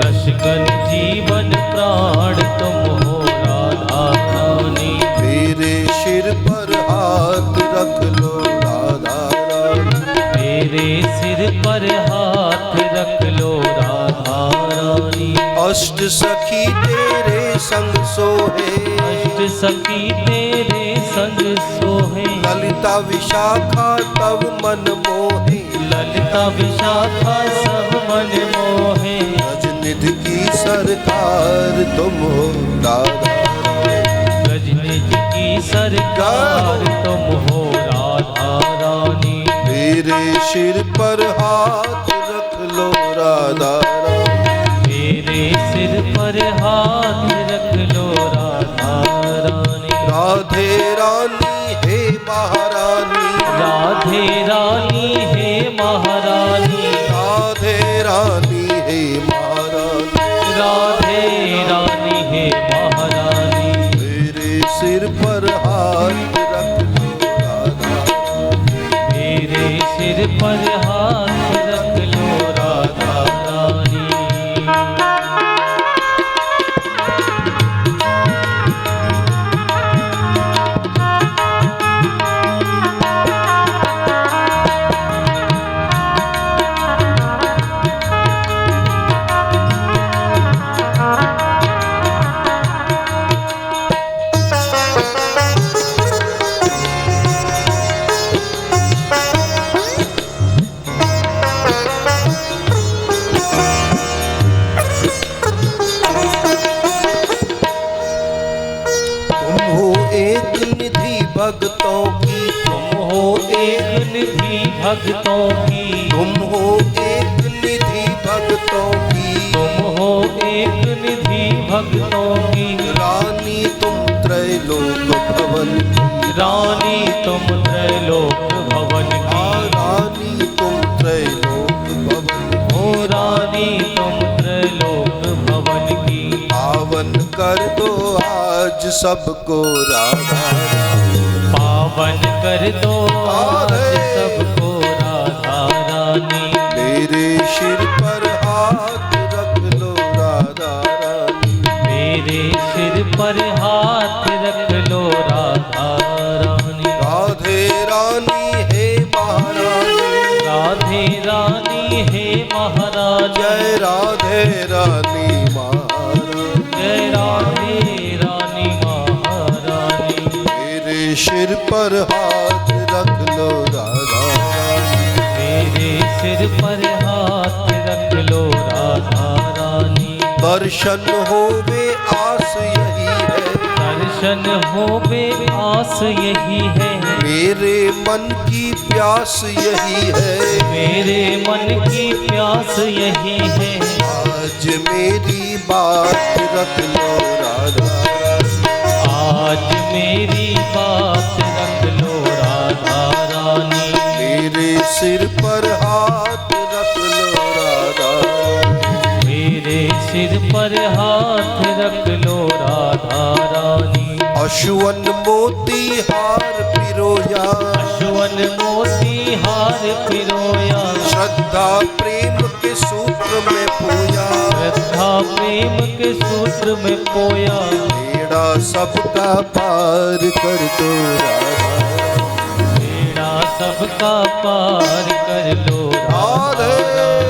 रसिकन जीवन प्राण तुम हो राधा रानी। मेरे सिर पर हाथ रख लो राधा रानी, मेरे सिर पर हाथ रख लो राधा रानी। अष्ट सखी तेरे संग सोहे, अष्ट सखी तेरे संग सोहे, ललिता विशाखा तब मन मोहे, ललिता विशाखा सब मन मोहे। रजनिधि की सरकार तुम हो राधा। गजनिज की सरकार तुम हो राधा रानी। मेरे सिर पर हाथ रख लो राधा रानी, मेरे सिर पर हाथ रख लो राधा रानी। राधे रानी हे महारानी, राधे रानी हे महारानी। राधे रानी हे महारानी, राधे रानी हे महारानी। मेरे सिर पर हाथ रख लो राधा। मेरे सिर पर हाथ रख लो राधा रानी। भक्तों की, तुम हो एक निधि भक्तों की। तुम हो एक निधि भक्तों की, तुम हो एक निधि भक्तों की। रानी तुम त्रैलोक भवन की, रानी तुम त्रैलोक भवन की। रानी तुम त्रैलोक भवन, हो रानी तुम त्रैलोक भवन की। पावन कर दो आज सबको राधा रानी, पावन कर दो आज सबको राधा रानी। मेरे सिर पर हाथ रख लो राधा रानी, मेरे सिर पर हाथ रख लो राधा रानी। राधे रानी हे महारानी, राधे रानी हे महारानी। जय राधे रानी महारानी, जय राधे रानी महारानी। मेरे सिर पर हाथ रख लो राधा रानी, मेरे सिर पर हाथ रख लो राधा रानी। दर्शन होवे आस यही है, दर्शन होवे आस यही है। मेरे मन की प्यास यही है, मेरे मन की प्यास यही है। आज मेरी बात रख लो राधा रानी, आज मेरी बात रख लो राधा रानी। मेरे सिर पर हाथ रख लो राधा रानी, मेरे सिर पर हाथ रख लो राधा रानी। अश्वन मोती हार पिरोया, अश्वन मोती हार पिरोया। श्रद्धा प्रेम के सूत्र में पोया, श्रद्धा प्रेम के सूत्र में पोया। बेड़ा सबका पार कर दो राधा, बेड़ा सबका पार कर लो राधा रानी।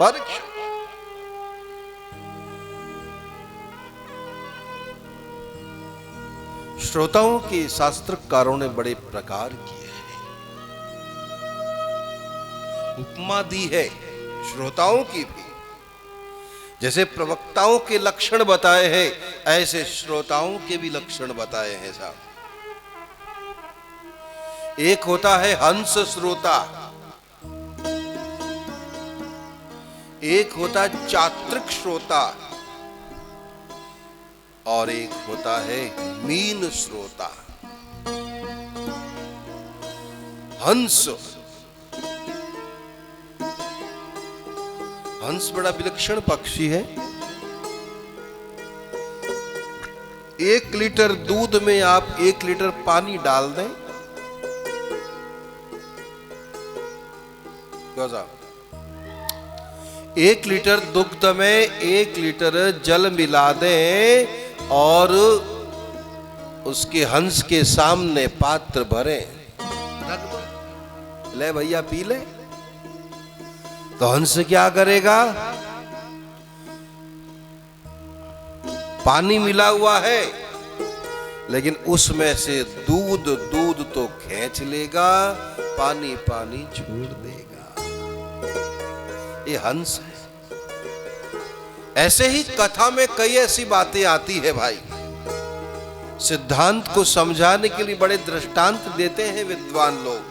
परीक्षित, श्रोताओं के शास्त्रकारों ने बड़े प्रकार किए हैं, उपमा दी है श्रोताओं की भी। जैसे प्रवक्ताओं के लक्षण बताए हैं, ऐसे श्रोताओं के भी लक्षण बताए हैं साहब। एक होता है हंस श्रोता, एक होता चात्रिक श्रोता, और एक होता है मीन श्रोता। हंस, हंस बड़ा विलक्षण पक्षी है। 1 लीटर दूध में आप 1 लीटर पानी डाल दें, क्यों साहब? 1 लीटर दुग्ध में 1 लीटर जल मिला दें और उसके हंस के सामने पात्र भरे, रख दो, ले भैया पी ले, तो हंस क्या करेगा? पानी मिला हुआ है लेकिन उसमें से दूध तो खींच लेगा, पानी छोड़ देगा। ये हंस है। ऐसे ही कथा में कई ऐसी बातें आती है भाई, सिद्धांत को समझाने के लिए बड़े दृष्टांत देते हैं विद्वान लोग।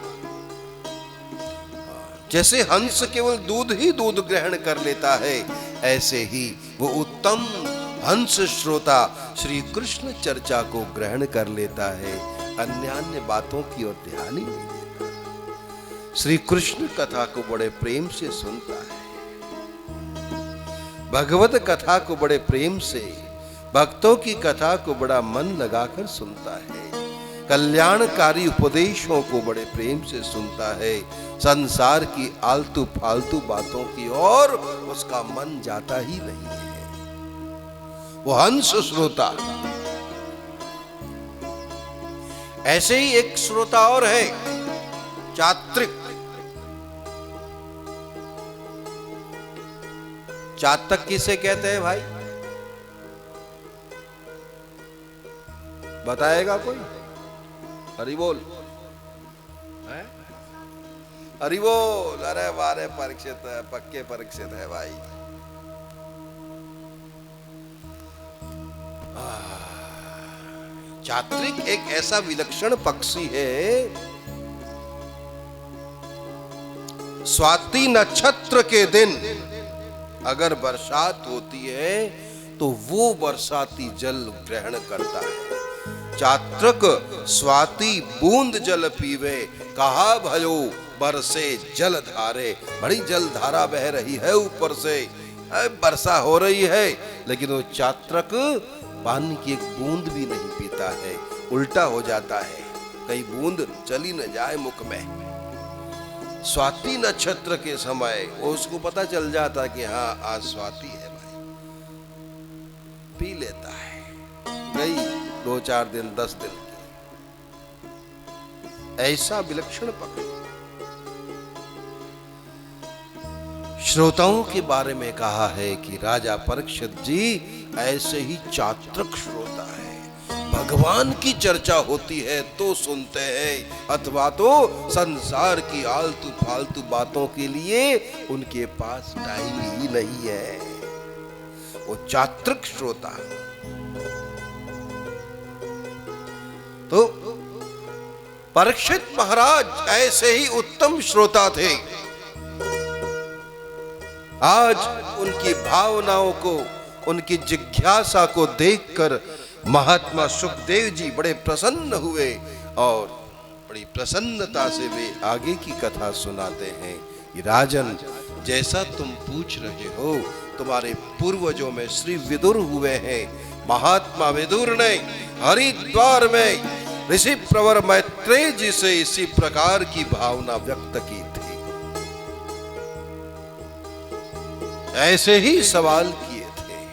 जैसे हंस केवल दूध ही दूध ग्रहण कर लेता है, ऐसे ही वो उत्तम हंस श्रोता श्री कृष्ण चर्चा को ग्रहण कर लेता है, अन्य बातों की ओर ध्यान ही नहीं देता। श्री कृष्ण कथा को बड़े प्रेम से सुनता है, भगवत कथा को बड़े प्रेम से, भक्तों की कथा को बड़ा मन लगाकर सुनता है, कल्याणकारी उपदेशों को बड़े प्रेम से सुनता है, संसार की आलतू फालतू बातों की ओर उसका मन जाता ही नहीं है। वो हंस श्रोता। ऐसे ही एक श्रोता और है, चात्रिक। चातक किसे कहते हैं भाई? बताएगा कोई? हरि बोल, हरि बोल। अरे वारे परीक्षित है, पक्के परीक्षित है भाई। चात्रिक एक ऐसा विलक्षण पक्षी है, स्वाति नक्षत्र के दिन अगर बरसात होती है तो वो बरसाती जल ग्रहण करता है। चात्रक स्वाति बूंद जल पीवे, कहा भयो बरसे जल धारे। बड़ी जल धारा बह रही है ऊपर से, वर्षा हो रही है, लेकिन वो चात्रक पानी की एक बूंद भी नहीं पीता है, उल्टा हो जाता है, कई बूंद चली न जाए मुख में। स्वाति नक्षत्र के समय उसको पता चल जाता कि हाँ आज स्वाति है भाई, पी लेता है। गई 2-4 दिन 10 दिन की, ऐसा विलक्षण पक्षी। श्रोताओं के बारे में कहा है कि राजा परीक्षित जी ऐसे ही चात्रक श्रोता है, भगवान की चर्चा होती है तो सुनते हैं, अथवा तो संसार की आलतू फालतू बातों के लिए उनके पास टाइम ही नहीं है। वो चात्रिक श्रोता। तो परीक्षित महाराज ऐसे ही उत्तम श्रोता थे। आज उनकी भावनाओं को, उनकी जिज्ञासा को देखकर महात्मा सुखदेव जी बड़े प्रसन्न हुए और बड़ी प्रसन्नता से वे आगे की कथा सुनाते हैं कि राजन, जैसा तुम पूछ रहे हो, तुम्हारे पूर्वजों में श्री विदुर हुए हैं। महात्मा विदुर ने हरिद्वार में ऋषि प्रवर मैत्रेय जी से इसी प्रकार की भावना व्यक्त की थी। ऐसे ही सवाल किए थे।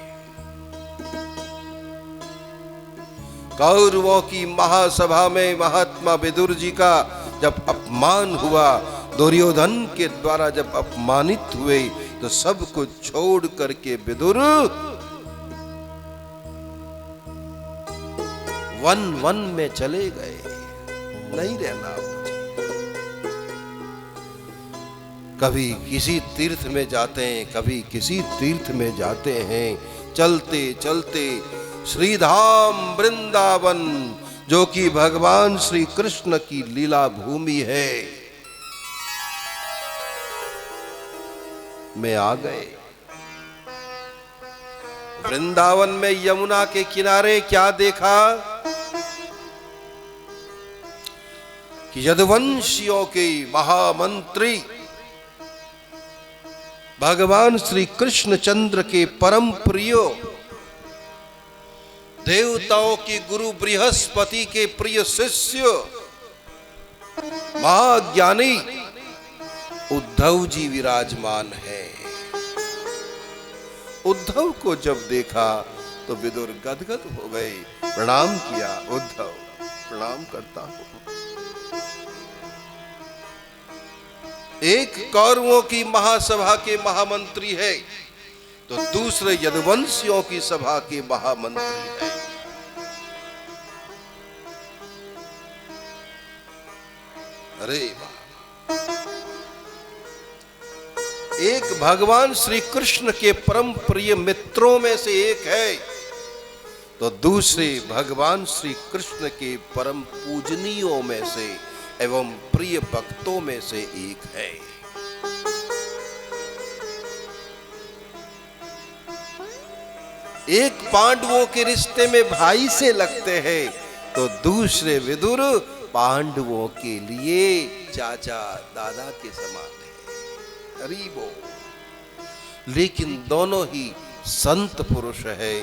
कौरवों की महासभा में महात्मा विदुर जी का जब अपमान हुआ, दुर्योधन के द्वारा जब अपमानित हुए, तो सब कुछ छोड़ करके विदुर वन में चले गए। नहीं रहना मुझे। कभी किसी तीर्थ में जाते हैं, कभी किसी तीर्थ में जाते हैं। चलते चलते श्रीधाम वृंदावन, जो कि भगवान श्री कृष्ण की लीला भूमि है, में आ गए। वृंदावन में यमुना के किनारे क्या देखा कि यदुवंशियों के महामंत्री भगवान श्री कृष्ण चंद्र के परम प्रिय, देवताओं की गुरु बृहस्पति के प्रिय शिष्य महाज्ञानी उद्धव जी विराजमान है। उद्धव को जब देखा तो विदुर गदगद हो गए। प्रणाम किया, उद्धव प्रणाम करता हूं। एक कौरवों की महासभा के महामंत्री है तो दूसरे यदुवंशियों की सभा के महामंत्री है। अरे एक भगवान श्री कृष्ण के परम प्रिय मित्रों में से एक है तो दूसरे भगवान श्री कृष्ण के परम पूजनीयों में से एवं प्रिय भक्तों में से एक है। एक पांडवों के रिश्ते में भाई से लगते हैं तो दूसरे विदुर पांडवों के लिए चाचा दादा के समान है। हरि बोल। लेकिन दोनों ही संत पुरुष है।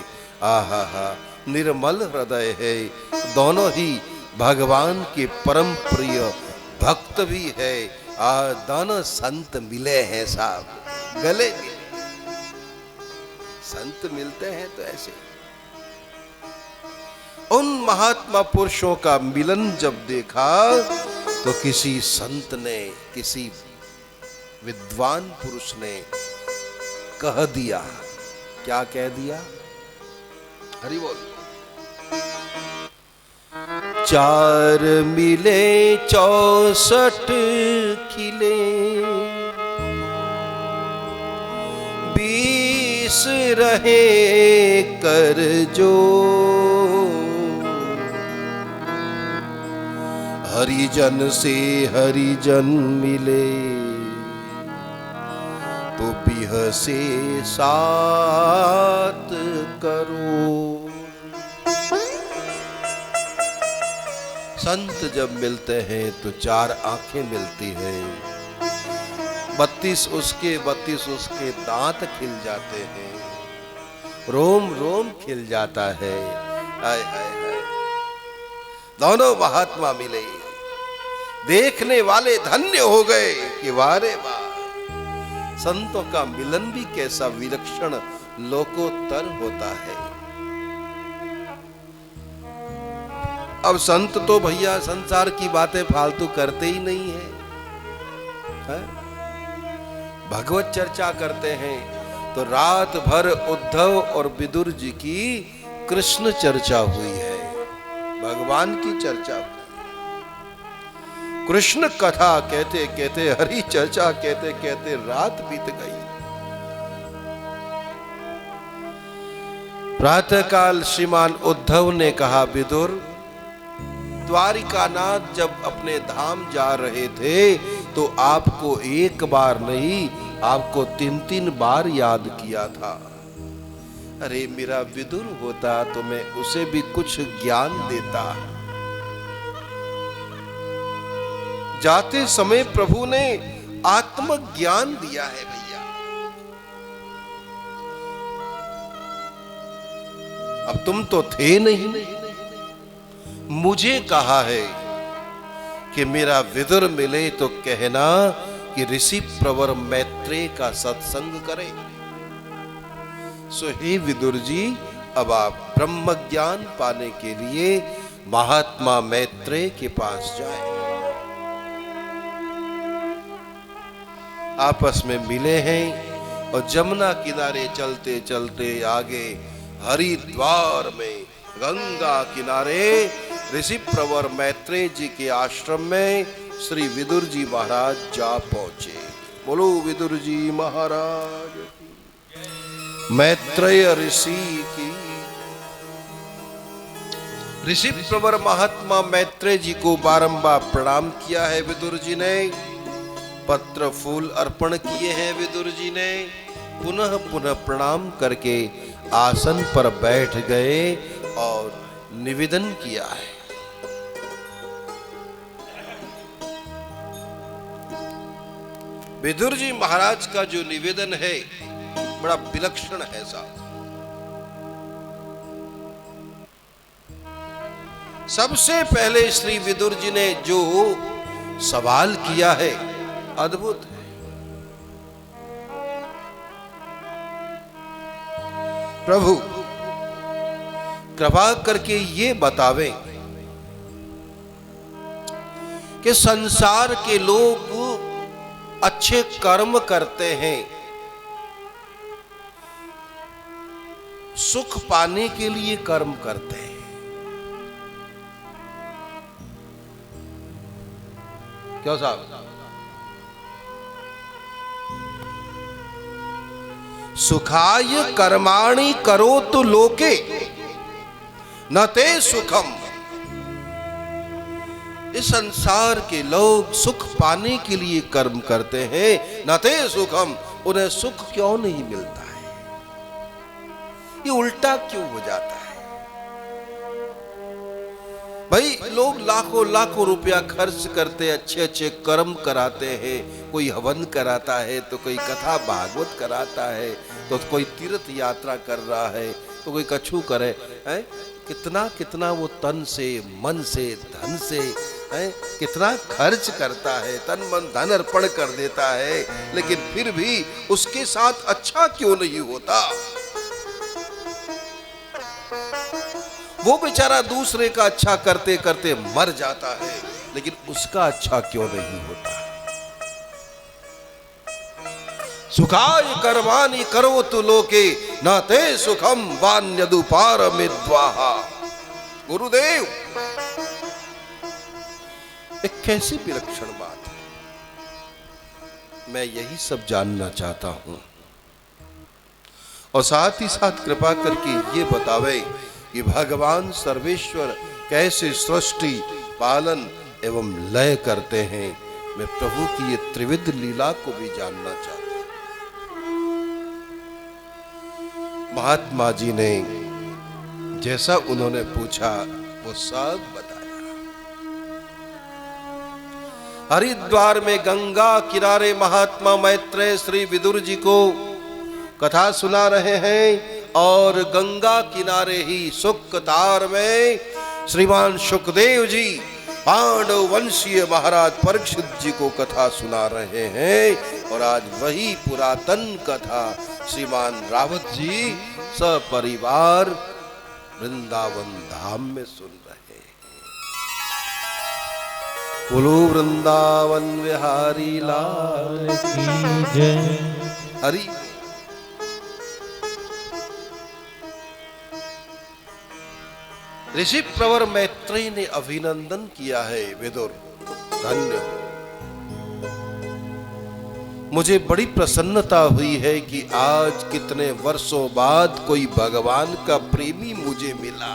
आहा हा, निर्मल हृदय है। दोनों ही भगवान के परम प्रिय भक्त भी है। दोनों संत मिले हैं साहब, गले मिले। संत मिलते हैं तो ऐसे। उन महात्मा पुरुषों का मिलन जब देखा तो किसी संत ने, किसी विद्वान पुरुष ने कह दिया। क्या कह दिया? हरि बोल। चार मिले 64 खिले, 20 रहे कर जो, हरिजन से हरिजन मिले तो बिह से 7 करो। संत जब मिलते हैं तो 4 आंखें मिलती हैं। 32 उसके 32 उसके दांत खिल जाते हैं, रोम रोम खिल जाता है। हाय हाय हाय। दोनों महात्मा मिले, देखने वाले धन्य हो गए कि वारे वाह, संतों का मिलन भी कैसा विलक्षण लोकोत्तर होता है। अब संत तो भैया संसार की बातें फालतू करते ही नहीं है? भगवत चर्चा करते हैं तो रात भर उद्धव और विदुर जी की कृष्ण चर्चा हुई है, भगवान की चर्चा हुई। कृष्ण कथा कहते कहते, हरि चर्चा कहते कहते रात बीत गई। प्रातःकाल श्रीमान उद्धव ने कहा, विदुर, द्वारिकानाथ जब अपने धाम जा रहे थे तो आपको एक बार नहीं, आपको 3-3 बार याद किया था। अरे मेरा विदुर होता तो मैं उसे भी कुछ ज्ञान देता। जाते समय प्रभु ने आत्मज्ञान दिया है भैया। अब तुम तो थे नहीं, मुझे कहा है कि मेरा विदुर मिले तो कहना कि ऋषि प्रवर मैत्रेय का सत्संग करें। सो हे विदुर जी, अब आप ब्रह्म ज्ञान पाने के लिए महात्मा मैत्रेय के पास जाएं। आपस में मिले हैं, और जमुना किनारे चलते चलते आगे हरिद्वार में गंगा किनारे ऋषि प्रवर मैत्रेय जी के आश्रम में श्री विदुर जी महाराज जा पहुंचे। बोलो विदुर जी महाराज की। मैत्रेय ऋषि की। ऋषि प्रवर महात्मा मैत्रेय जी को बारंबार प्रणाम किया है विदुर जी ने। पत्र फूल अर्पण किए हैं विदुर जी ने। पुनः पुनः प्रणाम करके आसन पर बैठ गए और निवेदन किया है। विदुर जी महाराज का जो निवेदन है बड़ा विलक्षण है साहब। सबसे पहले श्री विदुर जी ने जो सवाल किया है अद्भुत है। प्रभु कृपा करके ये बतावें कि संसार के लोग अच्छे कर्म करते हैं सुख पाने के लिए कर्म करते हैं। क्यों साहब? सुखाय कर्माणि करोतु लोके न ते सुखम। इस संसार के लोग सुख पाने के लिए कर्म करते हैं, न ते सुखम, उन्हें सुख क्यों नहीं मिलता है? ये उल्टा क्यों हो जाता है? भाई लोग लाखों लाखों रुपया खर्च करते, अच्छे अच्छे कर्म कराते हैं। कोई हवन कराता है तो कोई कथा भागवत कराता है, तो कोई तीर्थ यात्रा कर रहा है, तो कोई कछु करे है। कितना कितना वो तन से, मन से, धन से है, कितना खर्च करता है, तन मन धन अर्पण कर देता है, लेकिन फिर भी उसके साथ अच्छा क्यों नहीं होता? वो बेचारा दूसरे का अच्छा करते करते मर जाता है, लेकिन उसका अच्छा क्यों नहीं होता? सुखाय कर्माणि करोतु लोके न ते सुखम वान्यदुपारमिद्वाहा। गुरुदेव, एक कैसी विलक्षण बात है। मैं यही सब जानना चाहता हूं और साथ ही साथ कृपा करके ये बतावे कि भगवान सर्वेश्वर कैसे सृष्टि, पालन एवं लय करते हैं। मैं प्रभु की ये त्रिविध लीला को भी जानना चाहता हूं। महात्मा जी ने जैसा उन्होंने पूछा वो सब बताया। हरिद्वार में गंगा किनारे महात्मा मैत्रेय श्री विदुर जी को कथा सुना रहे हैं और गंगा किनारे ही सुक्तार में श्रीमान सुखदेव जी पांडव वंशीय महाराज परीक्षित जी को कथा सुना रहे हैं। और आज वही पुरातन कथा श्रीमान रावत जी सपरिवार वृंदावन धाम में सुन रहे हैं। बोलो वृंदावन बिहारी लाल की जय। हरि ऋषि प्रवर मैत्रेय ने अभिनंदन किया है। विदुर धन्य हो। मुझे बड़ी प्रसन्नता हुई है कि आज कितने वर्षों बाद कोई भगवान का प्रेमी मुझे मिला।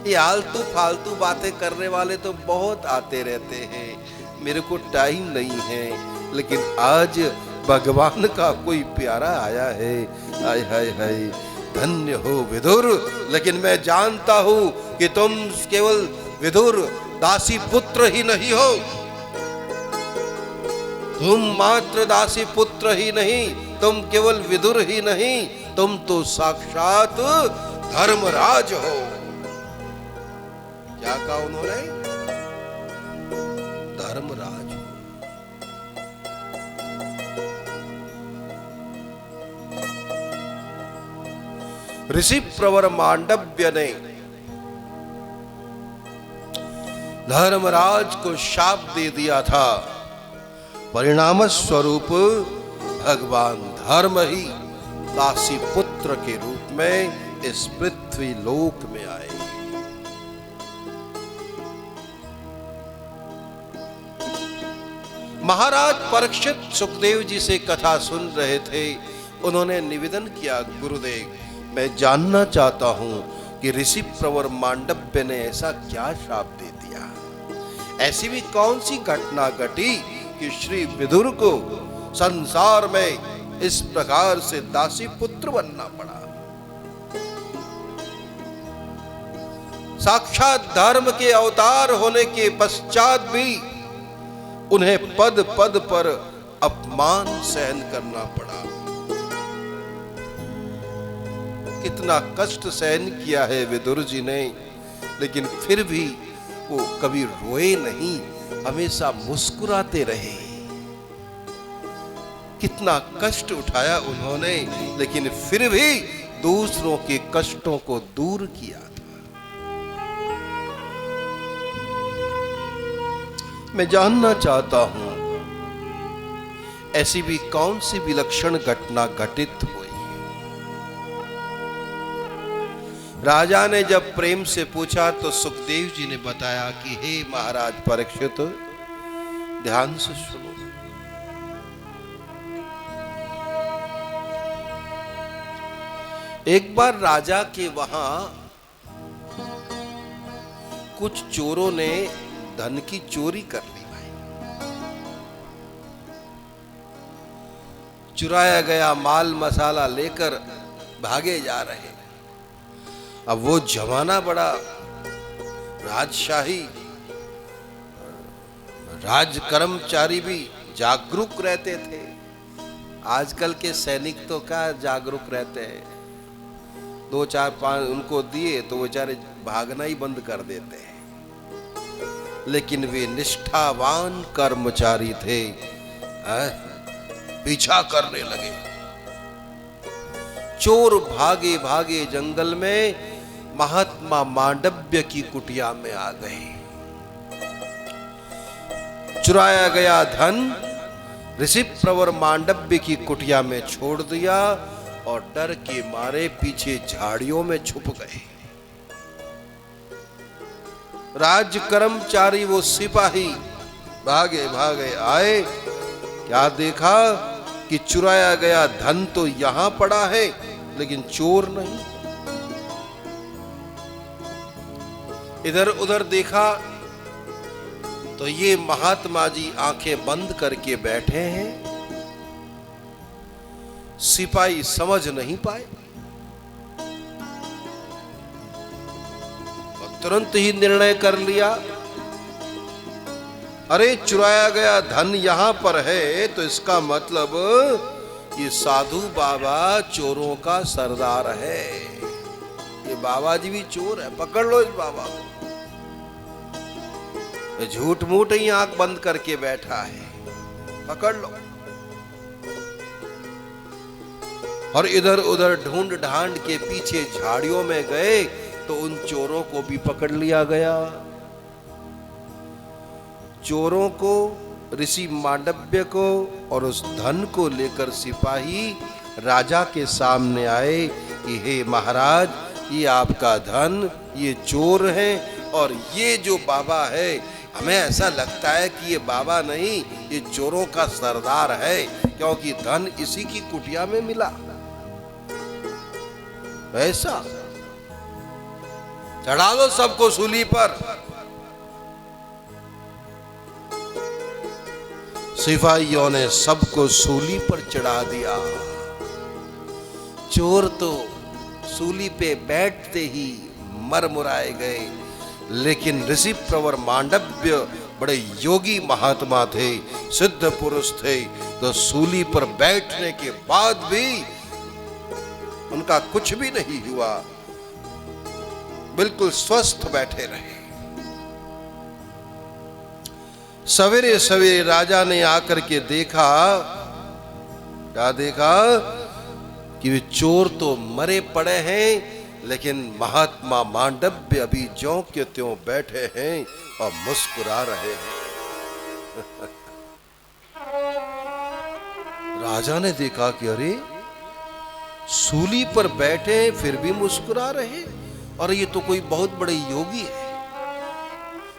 ये आलतू फालतू बातें करने वाले तो बहुत आते रहते हैं, मेरे को टाइम नहीं है, लेकिन आज भगवान का कोई प्यारा आया है। हाय हाय हाय, धन्य हो विदुर। लेकिन मैं जानता हूं कि तुम केवल विदुर दासी पुत्र ही नहीं हो। तुम मात्र दासी पुत्र ही नहीं, तुम केवल विदुर ही नहीं, तुम तो साक्षात धर्मराज हो। क्या कहा उन्होंने? धर्मराज हो। ऋषि प्रवर मांडव्य ने धर्मराज को शाप दे दिया था। परिणाम स्वरूप भगवान धर्म ही दासी पुत्र के रूप में इस पृथ्वी लोक में आए। महाराज परीक्षित सुखदेव जी से कथा सुन रहे थे। उन्होंने निवेदन किया, गुरुदेव मैं जानना चाहता हूं कि ऋषि प्रवर मांडव्य ने ऐसा क्या श्राप दे दिया, ऐसी भी कौन सी घटना घटी कि श्री विदुर को संसार में इस प्रकार से दासी पुत्र बनना पड़ा। साक्षात धर्म के अवतार होने के पश्चात भी उन्हें पद पद पर अपमान सहन करना पड़ा। कितना कष्ट सहन किया है विदुर जी ने, लेकिन फिर भी वो कभी रोए नहीं, हमेशा मुस्कुराते रहे। कितना कष्ट उठाया उन्होंने, लेकिन फिर भी दूसरों के कष्टों को दूर किया। मैं जानना चाहता हूं ऐसी भी कौन सी विलक्षण घटना घटित हुई। राजा ने जब प्रेम से पूछा तो सुखदेव जी ने बताया कि हे महाराज परीक्षित, ध्यान से सुनो। एक बार राजा के वहां कुछ चोरों ने धन की चोरी कर ली भाई। चुराया गया माल मसाला लेकर भागे जा रहे। अब वो जमाना बड़ा राजशाही, राज कर्मचारी भी जागरूक रहते थे। आजकल के सैनिक तो क्या जागरूक रहते हैं, 2 4 5 उनको दिए तो बेचारे भागना ही बंद कर देते हैं। लेकिन वे निष्ठावान कर्मचारी थे, पीछा करने लगे। चोर भागे भागे जंगल में महात्मा मांडव्य की कुटिया में आ गए। चुराया गया धन ऋषि प्रवर मांडव्य की कुटिया में छोड़ दिया और डर के मारे पीछे झाड़ियों में छुप गए। राज कर्मचारी वो सिपाही भागे भागे आए, क्या देखा कि चुराया गया धन तो यहां पड़ा है लेकिन चोर नहीं। इधर उधर देखा तो ये महात्मा जी आंखें बंद करके बैठे हैं। सिपाही समझ नहीं पाए, तुरंत ही निर्णय कर लिया, अरे चुराया गया धन यहां पर है तो इसका मतलब ये साधु बाबा चोरों का सरदार है। ये बाबा जी भी चोर है, पकड़ लो इस बाबा को। झूठ मूठ ही आंख बंद करके बैठा है, पकड़ लो। और इधर उधर ढूंढ ढांड के पीछे झाड़ियों में गए तो उन चोरों को भी पकड़ लिया गया। चोरों को, ऋषि मांडव्य को और उस धन को लेकर सिपाही राजा के सामने आए कि हे महाराज, ये आपका धन, ये चोर हैं और ये जो बाबा है, हमें ऐसा लगता है कि ये बाबा नहीं, ये चोरों का सरदार है, क्योंकि धन इसी की कुटिया में मिला। ऐसा चढ़ा दो सबको सूली पर। सिपाहियों ने सबको सूली पर चढ़ा दिया। चोर तो सूली पे बैठते ही मरमुराए गए, लेकिन ऋषि प्रवर मांडव्य बड़े योगी महात्मा थे, सिद्ध पुरुष थे, तो सूली पर बैठने के बाद भी उनका कुछ भी नहीं हुआ, बिल्कुल स्वस्थ बैठे रहे। सवेरे सवेरे राजा ने आकर के देखा, क्या देखा कि वे चोर तो मरे पड़े हैं, लेकिन महात्मा मांडव्य अभी ज्यों के त्यों बैठे हैं और मुस्कुरा रहे हैं। राजा ने देखा कि अरे सूली पर बैठे फिर भी मुस्कुरा रहे, और ये तो कोई बहुत बड़े योगी है,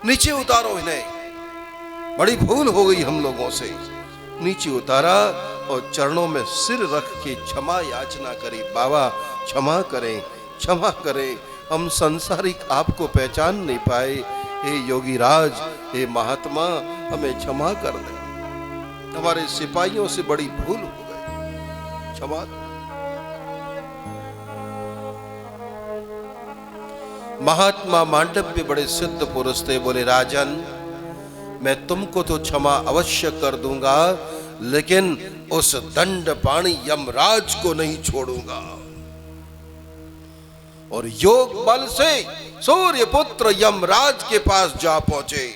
नीचे उतारो इन्हें, बड़ी भूल हो गई हम लोगों से। नीचे उतारा और चरणों में सिर रख के क्षमा याचना करी, बाबा क्षमा करें, क्षमा करें, हम संसारिक आपको पहचान नहीं पाए, हे योगी राज, हे महात्मा, हमें क्षमा कर दें, हमारे सिपाहियों से बड़ी भूल हो गई, क्षमा। महात्मा मांडव्य बड़े सिद्ध पुरुष थे, बोले राजन, मैं तुमको तो क्षमा अवश्य कर दूंगा, लेकिन उस दंडपाणी यमराज को नहीं छोड़ूंगा। और योग बल से सूर्य पुत्र यमराज के पास जा पहुंचे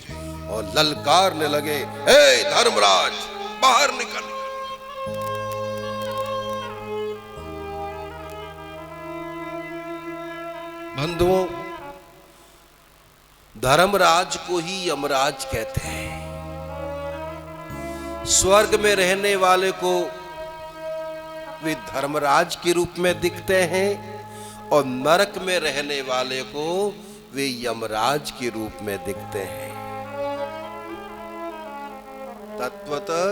और ललकारने लगे, हे धर्मराज, बाहर निकल। बंधुओं, धर्मराज को ही यमराज कहते हैं। स्वर्ग में रहने वाले को वे धर्मराज के रूप में दिखते हैं, और नरक में रहने वाले को वे यमराज के रूप में दिखते हैं। तत्वतः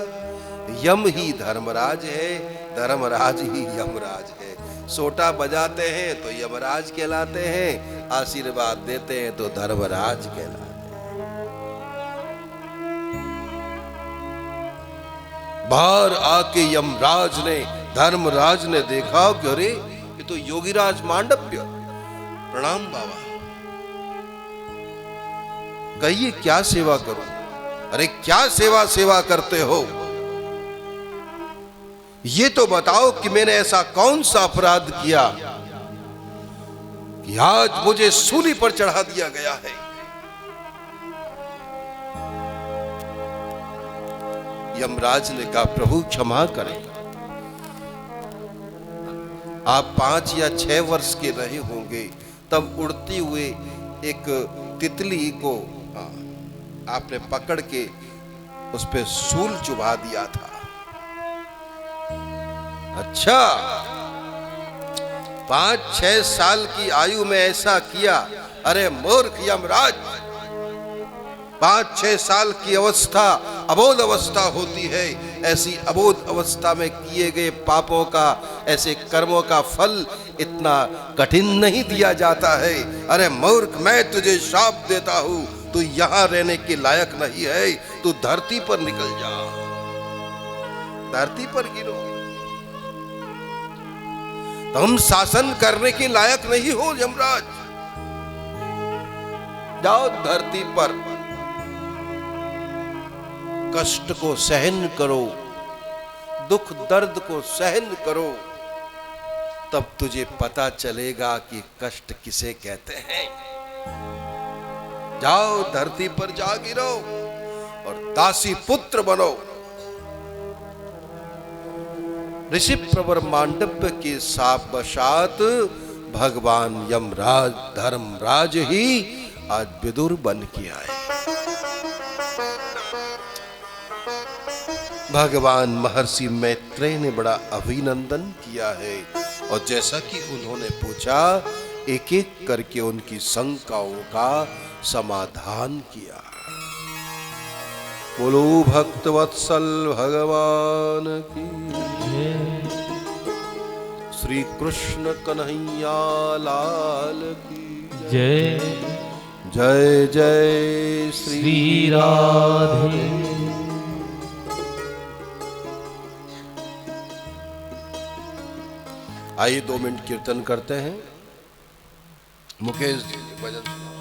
यम ही धर्मराज है, धर्मराज ही यमराज है। सोटा बजाते हैं तो यमराज कहलाते हैं, आशीर्वाद देते हैं तो धर्मराज कहलाते हैं। बाहर आके यमराज ने, धर्मराज ने देखा कि अरे ये तो योगीराज मांडव्य, प्रणाम बाबा, कहिए क्या सेवा करूं? अरे क्या सेवा करते हो, ये तो बताओ कि मैंने ऐसा कौन सा अपराध किया कि आज मुझे सूली पर चढ़ा दिया गया है। यमराज ने कहा, प्रभु क्षमा करें, आप 5 या 6 वर्ष के रहे होंगे, तब उड़ती हुए एक तितली को आपने पकड़ के उस पे सूल चुभा दिया था। अच्छा, 5-6 साल की आयु में ऐसा किया? अरे मूर्ख यमराज, 5-6 साल की अवस्था अबोध अवस्था होती है, ऐसी अबोध अवस्था में किए गए पापों का, ऐसे कर्मों का फल इतना कठिन नहीं दिया जाता है। अरे मूर्ख, मैं तुझे शाप देता हूं, तू यहां रहने के लायक नहीं है, तू धरती पर निकल जा, धरती पर गिरो, तुम शासन करने के लायक नहीं हो यमराज, जाओ धरती पर, कष्ट को सहन करो, दुख दर्द को सहन करो, तब तुझे पता चलेगा कि कष्ट किसे कहते हैं। जाओ धरती पर जा गिरो और दासी पुत्र बनो। ऋषि प्रवर मांडव्य के सापवशात भगवान यमराज धर्मराज ही आज विदुर बन के आए। भगवान महर्षि मैत्रेय ने बड़ा अभिनंदन किया है, और जैसा कि उन्होंने पूछा, एक एक करके उनकी शंकाओं का समाधान किया। बोलो भक्त वत्सल भगवान की, श्री कृष्ण कन्हैया लाल की जय। जय जय श्री राधे। आइए 2 मिनट कीर्तन करते हैं। मुकेश जी भजन सुनाओ।